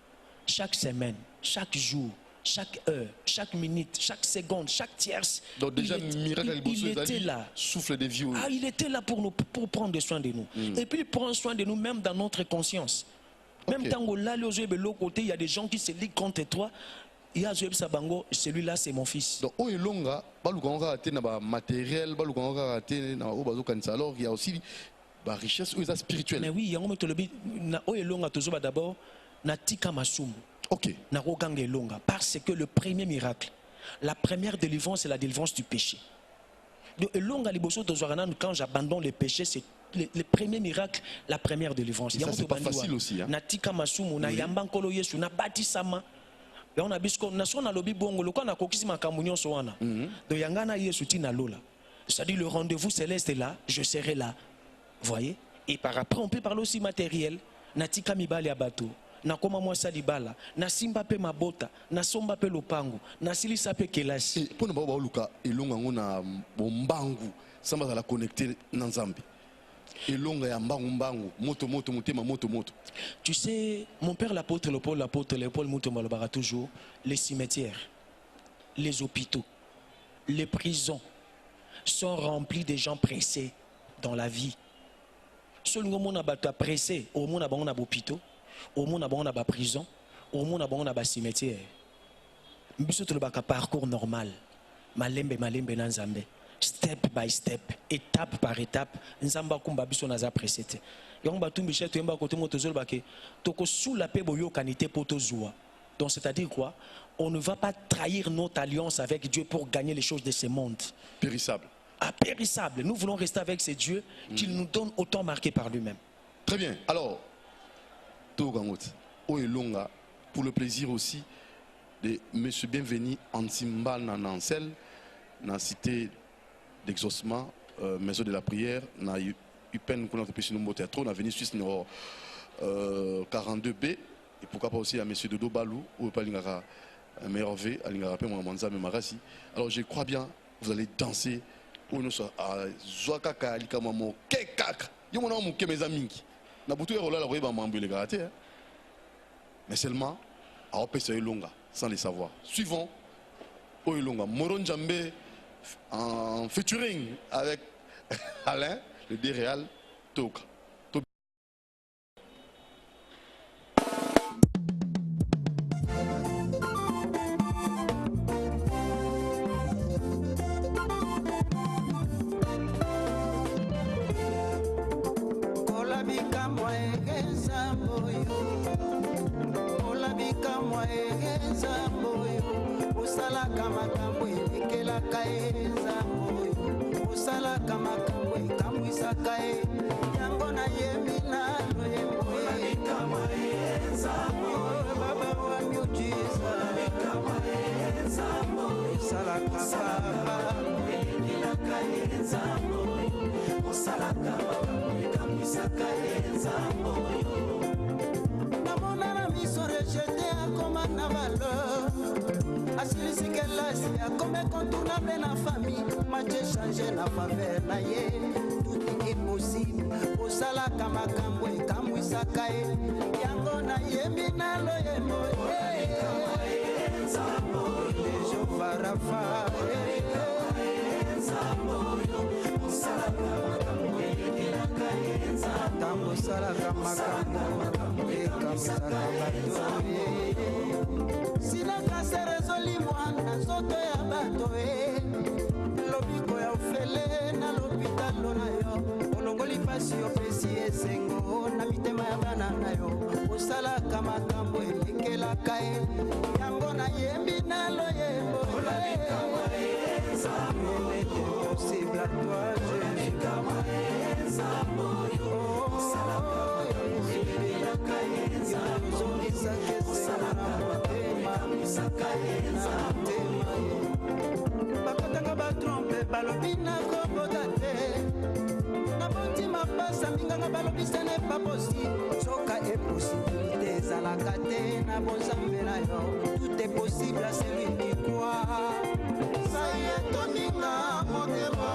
chaque semaine, chaque jour, chaque heure, chaque minute, chaque seconde, chaque tierce. Donc déjà, il était là. Souffle des vieux. Il était là pour prendre soin de nous. Et puis il prend soin de nous même dans notre conscience. Même tant que là, de l'autre côté, il y a des gens qui se liguent contre toi. Il y a Zoeb Sabango, celui-là c'est mon fils. Donc, il y a matériel, alors il y a aussi la richesse spirituelle. Mais oui, il y a d'abord Natika Masumu. OK. Parce que le premier miracle, la première délivrance, c'est la délivrance du péché. Quand j'abandonne le péché, c'est le premier miracle, la première délivrance. Ça, c'est pas facile aussi. Natika Masumu, na Yambankolo Yesu, na Batisama. On a bisco, na son alobi bongo, le na kokisi makamunyon soana. Donc Yangana Yesu tina lola. C'est-à-dire le rendez-vous céleste est là, je serai là. Voyez? Et par après, on peut parler aussi matériel. Natika mibali abato. Na koma mwa salibala, na simba pe mabota, na somba pe lopango, na silisa pe kelasi. Pona baba luka elonga ngona bombangu, samba za la connecter na Nzambe. Elonga ya mbangu moto mutema moto. Tu sais, mon père l'apôtre Léopold Mutombo Lobara toujours les cimetières, les hôpitaux, les prisons sont remplis de gens pressés dans la vie. Seulement mon abattu pressé, au monde abon na hôpitaux. Au monde abon na prison, au monde abon na cimetière. Biso to le parcours normal. Malembe na Nzambe. Step by step, étape par étape, Nzamba kumba biso na za précédé. Yomba tumbi cheto yomba kote moto zolo bake. Toko sous la paix boyo kanité poto zoua. Donc c'est-à-dire quoi? On ne va pas trahir notre alliance avec Dieu pour gagner les choses de ce monde. Périssable. Périssable. Nous voulons rester avec ce Dieu qu'il nous donne autant marqué par lui-même. Très bien. Alors, Oelonga, pour le plaisir aussi de M. Bienvenu Ansimba Nansel, dans la cité d'exaucement, maison de la prière, dans UPEN, qu'on a fait nous théâtre, dans Avenue Suisse numéro 42B, et pourquoi pas aussi à M. Dodo Balou, ou pas l'ingara meilleur V, à l'ingara P. Mouamanza Memarasi. Alors je crois bien, vous allez danser, ou nous sommes à Zouakaka, Alikamamo, Kekak, Yomono Mouké, mes amis. Mais seulement à Opesa Elonga, sans les savoir. Suivons Oelonga, Moron Djambé en featuring avec Alain, le D-Réal, Toka. Salaka incontournable na famille match échangé na faveur na ye tout est possible osalaka makambo ekamwisaka ye yango nayembi naloyembo lejo farafa tango osalaka makambo ekamwisaka bato silaka se rezoli mwana nzoto ya bato lobiko ya ofele na lopitalo na yo olongoli pasi opesi esengo na mitema ya bana na yo osalaka makambo elekelaka ye yango nayembi naloyembo possible à toi bakotanga batrompe balobi nakobota te naboti mapasa minganga balobi ce n'est pas possible soka eposibilité ezalaka te na bonzambe na yo tout est possible à celui qui croit saye toninga motema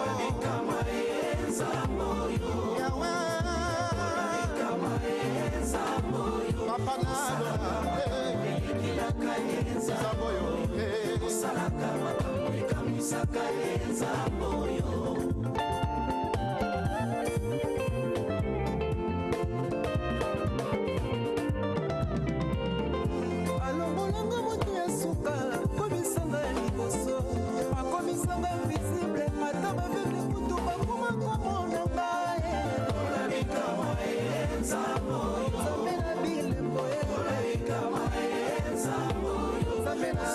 alongolanga moto ya suka komisanga ya liboso akomisanga visible ata baveugle kutu bakoma komona ngai nzambe na bilembo nzambe na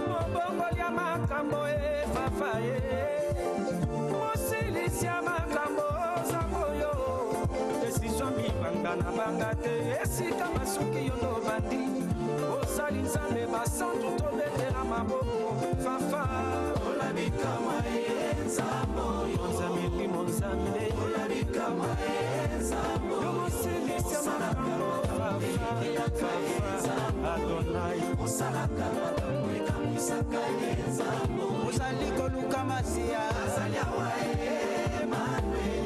mobongoli ya makambo efafa ye mosilisi ya makambo zangoyo desizio mibanga na banga te esika masuki yo tobandi osali nzambe basantu tobetela maboko fafa olabikama enzameli monzambe olabikama yo mosilisi ya makambo fafa adonai osalaka makambo ekamisaka enzambo ozali koluka masiya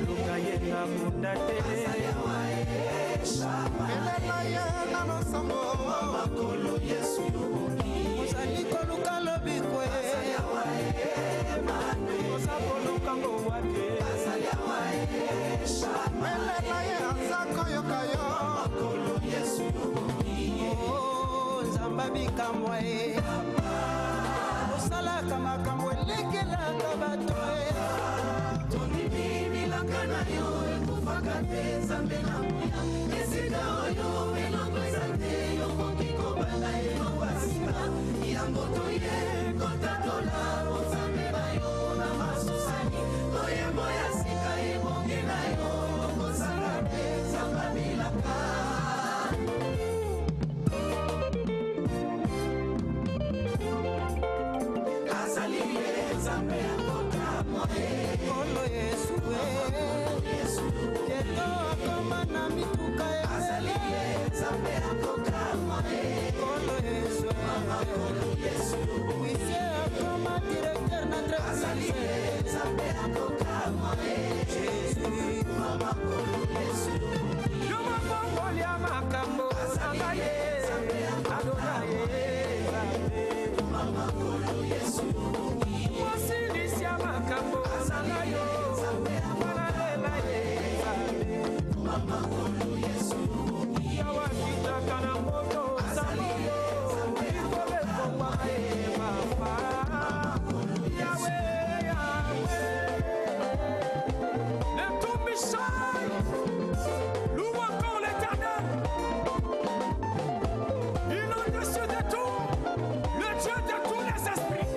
luka ye na munda te elela ye na losambo makolo yesu ozali koluka lobikwe oza koluka ngowate elela ye aza koyoka yo makolo yesu nzamba bikamwa ye osalaka makambo elekelaka bato tonibibilaka na yo ekufaka te nzambe na moya esika oyo elongo eza te yokoki kobanda elongo asika yango toye kotatola bozambe na yo na masusani toyembo ya sika ebongi na yo okosala te nzamba bilaka azali ye nzambe akokamwa kolo yesu yeto akoma na mituka azali ye nzambe akokamwa kolo yesu wise akoma directeur na azali ye nzambe akokamwa jésus mama kolo yesu yo mabongoli ya makambo azali ye adonaye mama kolo yesu mosilisi ya makambo azala yo banalela ye mama kolo yesu yawakitaka na moto zaloyo ikolekongwa ye papa yawe yawe le tout Michel loue encore l'éternel il est au-dessus de tout le Dieu de tous les esprits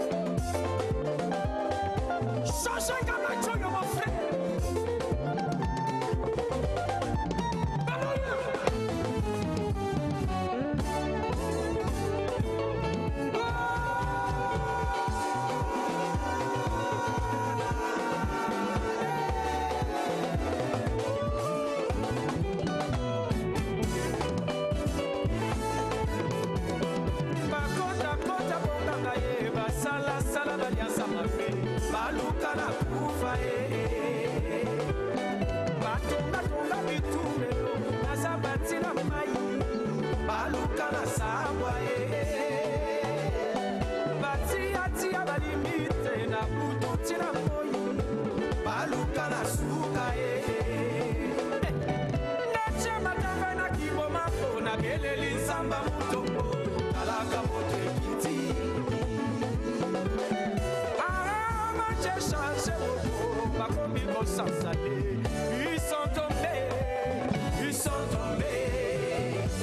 changez comme un Dieu mon frère bakomi kosansale. Ils sont tombés, ils sont tombés.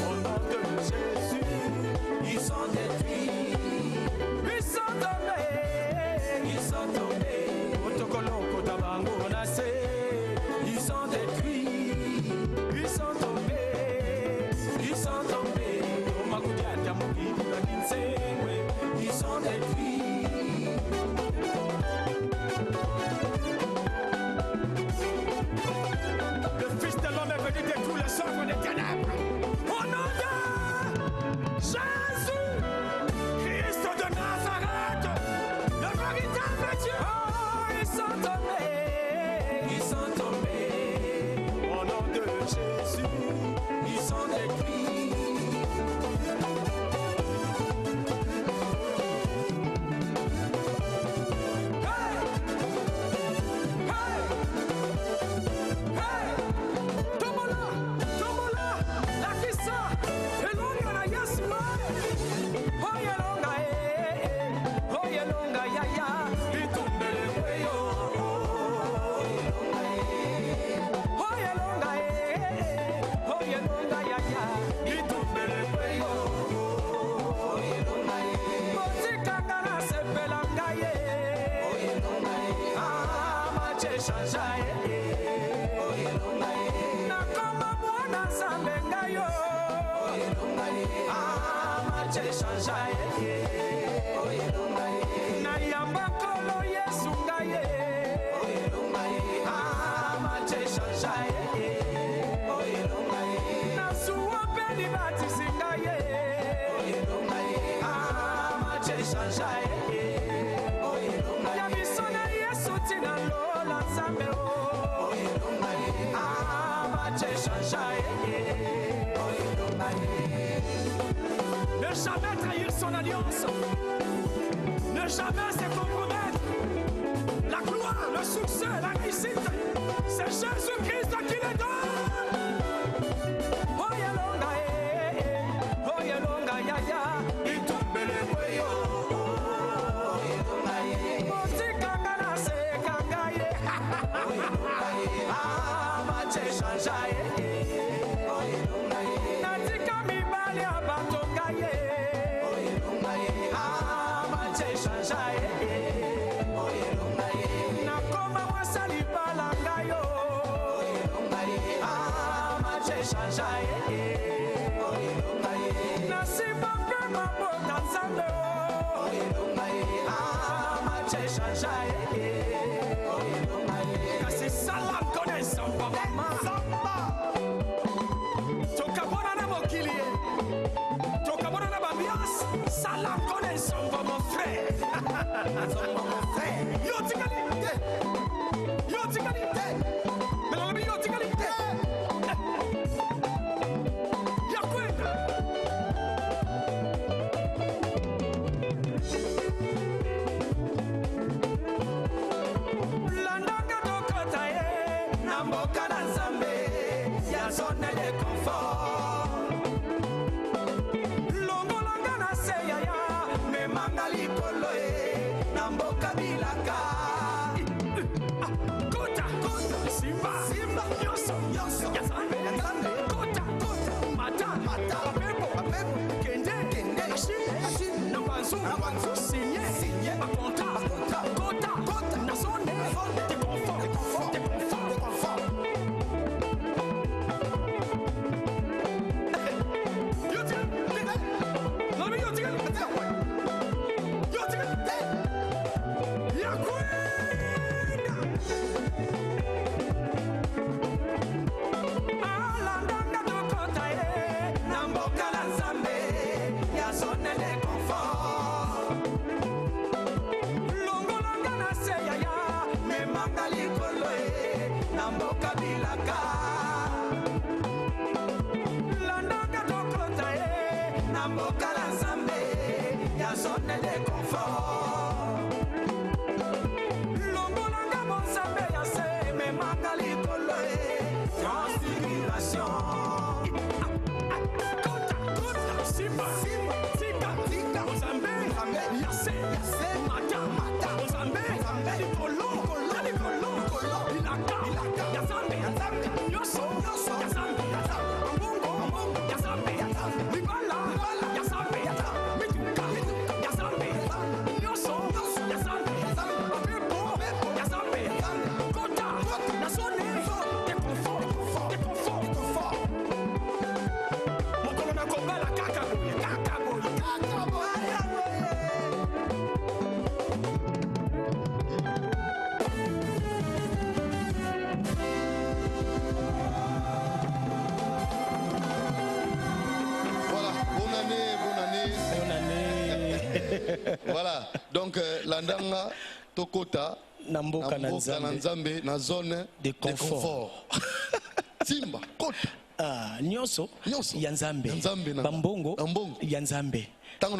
Au nom de Jésus, ils sont détruits. Ils sont tombés, ils sont tombés. Otokolo kotabango nase. Ils sont détruits, ils sont tombés, ils sont tombés. Omakudiata mukidi bakinsewe. Ils sont détruits. Le Fils de l'homme est venu détruire les œuvres des ténèbres. Au nom de Jésus, Christ de Nazareth, le véritable Dieu. Oh, ils sont tombés, ils sont tombés. Au nom de Jésus, ils sont détruits. Hey! Hey! Hey! Tomola! Tomola! La kissa! Elonga na yasma! Hoye longa Hoye longa yaya! Itumbele kweyo! Hoye longa Hoye longa yaya! Itumbele kweyo! Motikanga na sepelanga ye! Ah, mache shanshai! Nakoma mwana Nzambe ngayo. Ah, mache shanshai! Nayamba kolo Yesu ngaye. Ah, mache shanshai! Nasuwa peli batisi ngaye. Ah, mache shanshai! Ya misona Yesu tina lola Nzambe o. Ah, mache shanshai! Ne jamais trahir son alliance. Ne jamais se compromettre. La gloire, le succès, la réussite, c'est Jésus-Christ qui les donne. Oye longa oye longa yaya, itumbele kweyo. Motikanga na sekanga ye. Ah, mache shanshai! Natika mibali abatonga ye. Ah, mache shanshai! Nakoma wasali balanga yo. Ah, mache shanshai! Nasimba mpe mabota Nzambe o. Ah, mache shanshai! Kasi salam kone samba mama. Tokabona na mokili ye. Tokabona na bambiance. Salam kone samba mon frère. Samba mon frère. Yo tikali. Yo tikali. Melalabi yo tikali. Ya kwenda. Landanga tokota ye. Na mboka na Nzambe. Ya zone de confort. Longolanga na se yaya. Memanga likolo ye. Na mboka bilaka. Kota, kota, simba, simba, yoso, yoso, ya Nzambe, ya Nzambe. Kota, kota, mata, mata, apepo, apepo, kende, kende, ashine, ashine, na banzu, sinye, sinye, akonta, akonta, kota, kota, na zone, zone, de confort, de confort, de confort, de confort. Yo tika, nami yo tika, yo tika, ya kwenda. Alandanga tokota ye, na mboka na Nzambe, ya zone de confort. Longolanga na se yaya, memanga likolo ye, na mboka bilaka. Landanga tokota ye, na mboka na Nzambe, ya zone de confort. Longolanga mo Nzambe ya se, memanga likolo ye, transfiguration. Kota, kota, simba, simba, tika, tika, Nzambe, yase, yase, mata, mata, Nzambe, likolo, likolo, likolo. Voilà, donc Landanga, Tokota, Namboka Nanzambe, na zone de confort. Simba, Kota. Ah, Nyonso, Yanzambe. Bambongo, Yanzambe.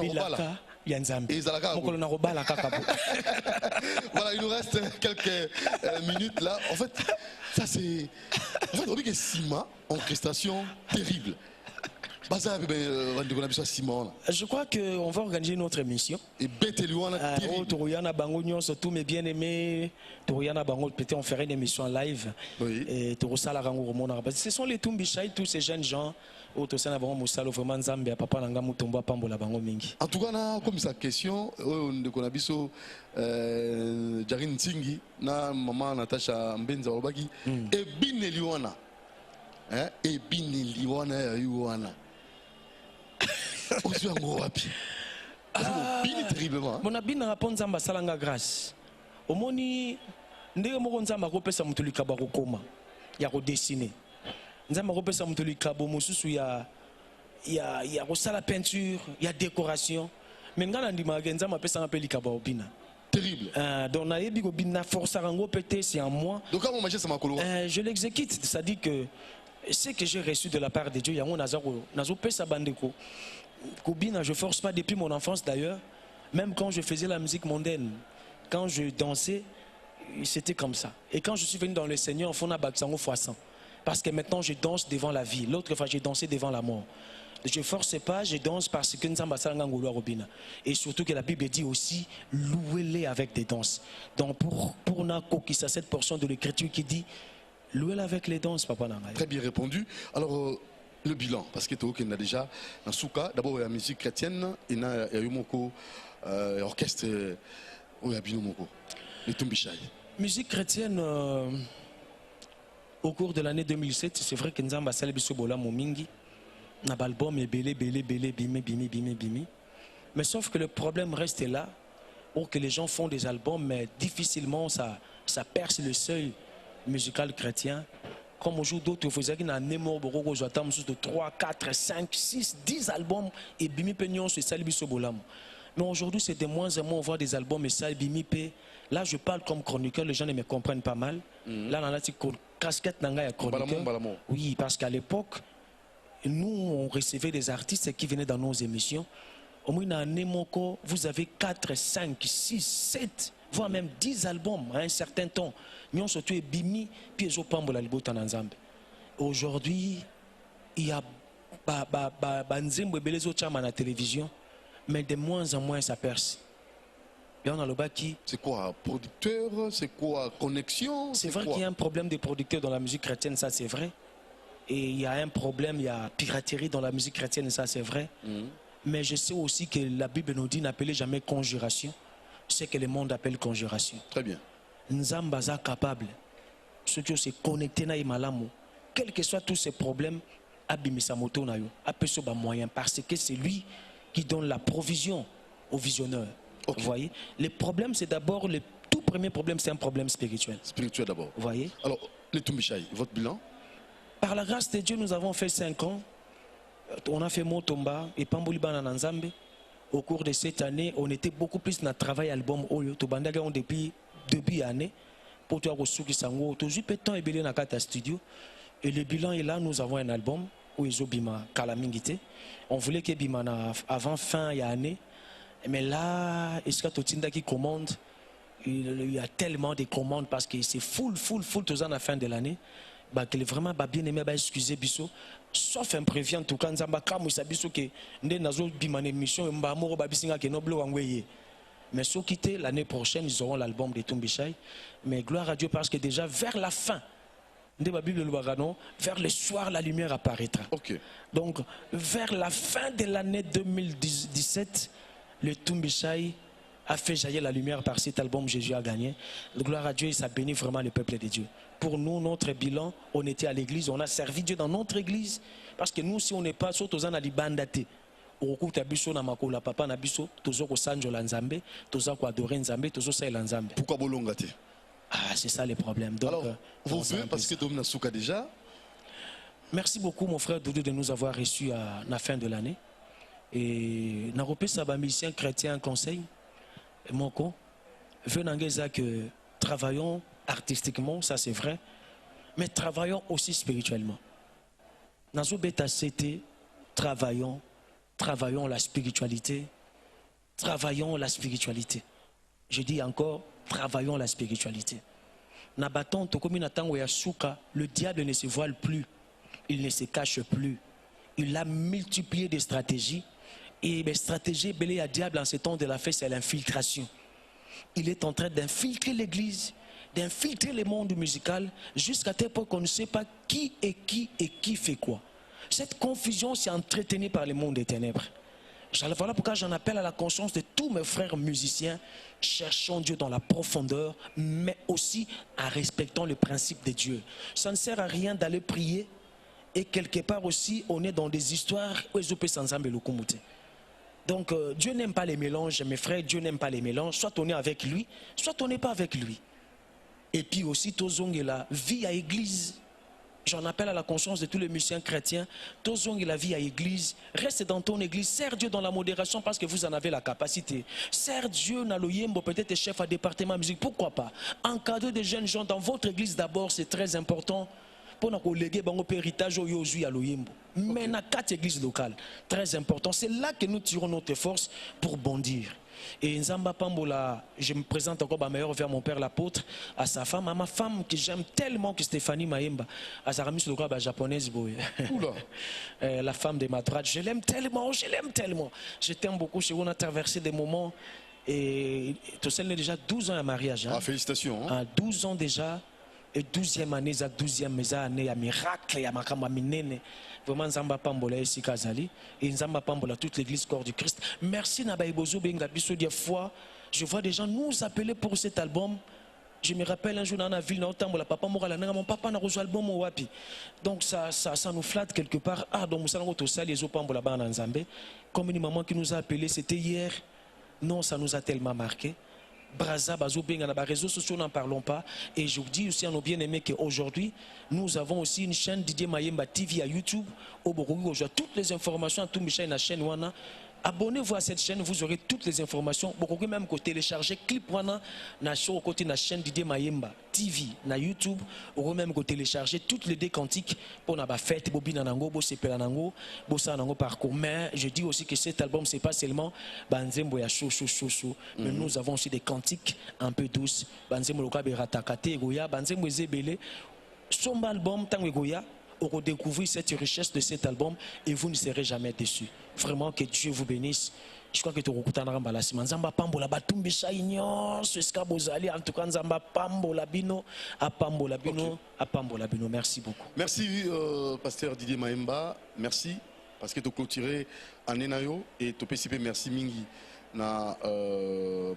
Bilaka, Yanzambe. Voilà, il nous reste quelques minutes là. En fait, ça c'est. En fait, on dit que Sima, orchestration terrible. Je crois qu'on va organiser une autre émission. Et Touriana Bango Nyon, surtout mes bien-aimés. Touriana Bango, peut-être on ferait une émission en live. Et Tourosala Rango Romona. Ce sont les Tumbichai, tous ces jeunes gens. En tout cas, comme sa question, on a biso Jarine Tsingi, na maman Natacha Mbenza Obaki, et Bineliwana. Et Bineliwana Yuana. Mon abine répond Zamba Salanga grâce. Au moni, ndenge moko Nzamba kopesa mutu likaba kokoma ya kodessiner. Nzamba kopesa mutu likabo mususu ya kosala peinture, ya décoration. Mais ngana ndima Nzamba pesa ngape likaba obina. Terrible. Donc nayebi ko bina force rango pété c'est en moi. Donc comment manger ça makolo? Je l'exécute, ça dit que ce que j'ai reçu de la part de Dieu, yango nazo pesa bandeko. Kobina, je force pas depuis mon enfance d'ailleurs. Même quand je faisais la musique mondaine, quand je dansais, c'était comme ça. Et quand je suis venu dans le Seigneur, on fait un baksango fois 100. Parce que maintenant je danse devant la vie. L'autre fois j'ai dansé devant la mort. Je ne force pas, je danse parce que Nzamba Salanga Ngolo Robina. Et surtout que la Bible dit aussi, louez-les avec des danses. Donc pour Nako, qui a cette portion de l'écriture qui dit, louez-les avec les danses, Papa Nanga. Très bien répondu. Alors, le bilan, parce que tu as déjà dans Souka, d'abord il y a la musique chrétienne, il y a Yomoko, orchestre, il y a Binomoko, les Tumbichai. Musique chrétienne, au cours de l'année 2007, c'est vrai que Nzamba Salbiso Bola Momingi, n'a pas l'album et belé, bimi. Mais sauf que le problème reste là, pour que les gens font des albums, mais difficilement ça perce le seuil musical chrétien. Comme aujourd'hui d'autres, vous avez un numéro de 3, 4, 5, 6, 10 albums et bimi pignon sur Salbiso Bolam. Mais aujourd'hui, c'est de moins en moins on voit des albums et ça, bimi pe. Là, je parle comme chroniqueur, les gens ne me comprennent pas mal. Là, on a dit casquette nanga chroniqueur. Oui, parce qu'à l'époque, nous, on recevait des artistes qui venaient dans nos émissions. Au moins, dans un numéro, vous avez 4, 5, 6, 7, voire même 10 albums à un certain temps. Nous surtout bimi puis la libota nanzambe. Aujourd'hui, il y a nzembo belezo chama na télévision, mais de moins en moins ça perce. Et on a le baki. C'est quoi, producteur? C'est quoi, connexion? C'est vrai qu'il y a un problème de producteurs dans la musique chrétienne, ça c'est vrai. Et il y a un problème, il y a piraterie dans la musique chrétienne, ça c'est vrai. Mais je sais aussi que la Bible nous dit n'appelez jamais conjuration, ce que le monde appelle conjuration. Très bien. Nzambaza capable, ceux qui se connectés na imalamu, quels que soient tous ces problèmes, abimisa moto na yo, apeso ba moyen parce que c'est lui qui donne la provision aux visionneurs. Okay. Vous voyez, le problème c'est d'abord le tout premier problème, c'est un problème spirituel. Spirituel d'abord. Vous voyez. Alors les Tumbichai, votre bilan? Par la grâce de Dieu, nous avons fait 5 ans. On a fait Motomba et Pamboliba na Nzambe. Au cours de cette année, on était beaucoup plus dans le travail album Oyo. Tobandaga on depuis début d'année pour toi Rosuki Sango. Toujours peu de temps et belé na kata studio. Et le bilan est là. Nous avons un album où ils ont bima Kalamingite. On voulait que bima avant fin d'année. Mais là, est-ce que Totinda qui commande? Il y a tellement de commandes parce que c'est full tous à la fin de l'année. Bah, que vraiment bien aimé excuser biso sauf imprévu en tout cas nzamba kamu sabiso que ndé nazo bimane mission mba moro babisinga ke noblo wangweye. Mais so quitter l'année prochaine ils auront l'album de Tumbichai. Mais gloire à Dieu parce que déjà vers la fin ndé ba Bible vers le soir la lumière apparaîtra. Okay. Donc vers la fin de l'année 2017 le Tumbichai a fait jaillir la lumière par cet album Jésus a gagné. Gloire à Dieu et ça bénit vraiment le peuple de Dieu. Pour nous, notre bilan, on était à l'église, on a servi Dieu dans notre église. Parce que nous, si on n'est pas, surtout dans les bandatés, au recours de Bisso, Namakola, Papa Nabiso, toujours au Sanjo Lanzambe, toujours au adorer Nzambe, toujours ça Lanzambe. Pourquoi Bolongate? Ah, c'est ça le problème. Donc, alors, vous voulez, parce que Domna Souka déjà. Merci beaucoup, mon frère Doudou, de nous avoir reçus à la fin de l'année. Et n'arrêtez ça ba musicien chrétien un conseil. Moko venangeza que travaillons artistiquement, ça c'est vrai, mais travaillons aussi spirituellement. Nazo beta c'était travaillons la spiritualité. Travaillons la spiritualité. Je dis encore, travaillons la spiritualité. Nabaton tokomi natango ya suka, le diable ne se voile plus, il ne se cache plus. Il a multiplié des stratégies. Et les stratégies belé à diable en ce temps de la fête, c'est l'infiltration. Il est en train d'infiltrer l'église, d'infiltrer le monde musical, jusqu'à tel point qu'on ne sait pas qui fait quoi. Cette confusion s'est entretenue par le monde des ténèbres. Voilà pourquoi j'en appelle à la conscience de tous mes frères musiciens. Cherchons Dieu dans la profondeur, mais aussi en respectant le principe de Dieu. Ça ne sert à rien d'aller prier et quelque part aussi on est dans des histoires où ils ont ensemble le kumute. Donc Dieu n'aime pas les mélanges, mes frères, Dieu n'aime pas les mélanges. Soit on est avec lui, soit on n'est pas avec lui. Et puis aussi, tozongi la vie à église. J'en appelle à la conscience de tous les musiciens chrétiens. Tozongi la vie à église. Reste dans ton église. Sers Dieu dans la modération parce que vous en avez la capacité. Sers Dieu dans le yembo, peut-être chef à département musique. Pourquoi pas? Encadrer des jeunes gens dans votre église d'abord, c'est très important. Pour nous léguer un héritage au Yosu à l'Oyembo. Mais dans 4 églises locales, très important. C'est là que nous tirons notre force pour bondir. Et Nzamba Pambola, je me présente encore ma meilleure vers mon père l'apôtre, à sa femme, à ma femme que j'aime tellement, que Stéphanie Maemba, à Zaramis le roi japonaise, la femme de ma droite, je l'aime tellement, je t'aime beaucoup. On a traversé des moments et tout ça, déjà 12 ans à mariage. Hein. Ah, félicitations. Hein. 12 ans déjà. Et 12e année, 12e année, il y a miracle, il y a makamba minene. Vraiment, Nzamba Pambola ici Kazali. Et Nzamba Pambola, toute l'église corps du Christ. Merci Nabaïbozo Benga Bisso des fois. Je vois des gens nous appeler pour cet album. Je me rappelle un jour dans la ville, papa mon papa n'a reçu l'album au Wapi. Donc ça nous flatte quelque part. Ah, donc nous avons les Pambola Bana Nzambé. Comme une maman qui nous a appelé, c'était hier. Non, ça nous a tellement marqué. Braza, Bazou, Benga, les réseaux sociaux, n'en parlons pas. Et je vous dis aussi à nos bien-aimés qu'aujourd'hui, nous avons aussi une chaîne Didier Mayemba TV à YouTube. Au Bourgogne, toutes les informations à tout Michel, la chaîne Wana. Abonnez-vous à cette chaîne, vous aurez toutes les informations. Beaucoup même que télécharger clip Wana, na show côté la chaîne Didier Mayemba TV, na YouTube, ou même que télécharger toutes les décantiques pour na ba fête, bobina nango, bo sepela nango, bo sa nango parcours. Mais je dis aussi que cet album c'est pas seulement banzembo ya show, mais nous avons aussi des cantiques un peu douces. Banzembo loka be ratakate goya, banzembo zebele. Son album tango goya. Pour redécouvrir cette richesse de cet album et vous ne serez jamais déçus. Vraiment que Dieu vous bénisse. Je crois que tu recoutanara mbalasima. Nzamba pambola batumbi chaignon, bozali en tout cas nzamba pambola bino, a pambola bino, a pambola bino. Merci beaucoup. Merci pasteur Didier Maemba. Merci parce que tu as clôturé en Enayo et tu peux merci mingi na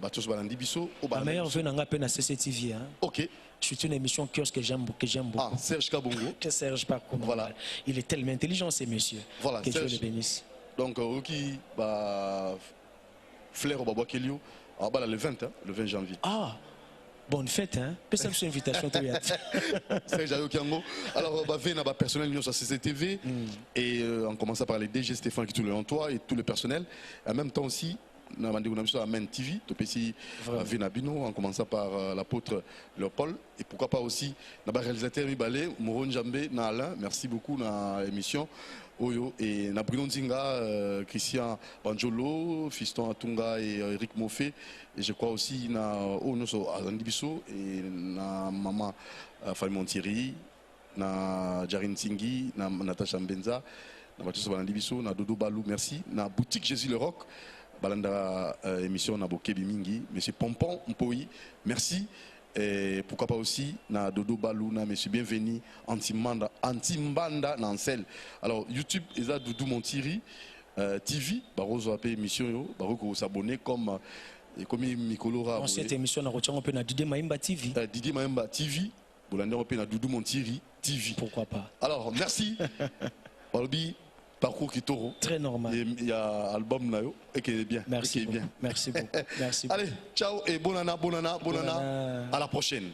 batos balandi biso au la meilleure vue n'a pas na CCTV. OK. C'est une émission que j'aime beaucoup. Ah, Serge Kabongo. Que Serge Kabongo. Voilà. Il est tellement intelligent, ces messieurs. Voilà. Que Serge. Dieu le bénisse. Donc, Ruki, Flair au Babouakelio, le 20, hein, le 20 janvier. Ah, bonne fête, hein. Peut-être une invitation. Serge Ayokiango. Alors, venez à personnel sur CCTV et en commençant par les DG Stéphane qui est tout le toi et tout le personnel. En même temps aussi, nous avons sur Amen TV, Venabino, en commençant par l'apôtre Léopold. Et pourquoi pas aussi, le réalisateur Mibale, Moron Jambé, Alain, merci beaucoup dans l'émission. Oyo, et na Bruno Nzinga, Christian Banjolo, Fiston Atunga et Eric Moffé. Et je crois aussi na Onoso Arandibiso et na Maman Fanny Montieri, na Jarine Singhi, na Natacha Mbenza, na Batiso Balandibiso, na Dodo Balou, merci. Na Boutique Jésus le Rock. Balanda émission na Bokebi Mingi, monsieur Pompon Mpoi, merci. Et pourquoi pas aussi na Dodo Balou, na monsieur bienvenu Antimbanda Nansel. Alors YouTube eza Doudou Montiri TV, barozo appé émission yo, baroko s'abonner comme Mikolora. Cette émission na retient on peut na Didier Maemba TV. Didier Maemba TV, bolanda on peut na Doudou Montiri TV. Pourquoi pas. Alors merci. Balbi parcours qui toro. Très normal. Il y a album là et qui est bien. Merci beaucoup. Bien. Merci beaucoup. Merci beaucoup. Allez, ciao et bonne année. À la prochaine.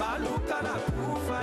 baluka na kufa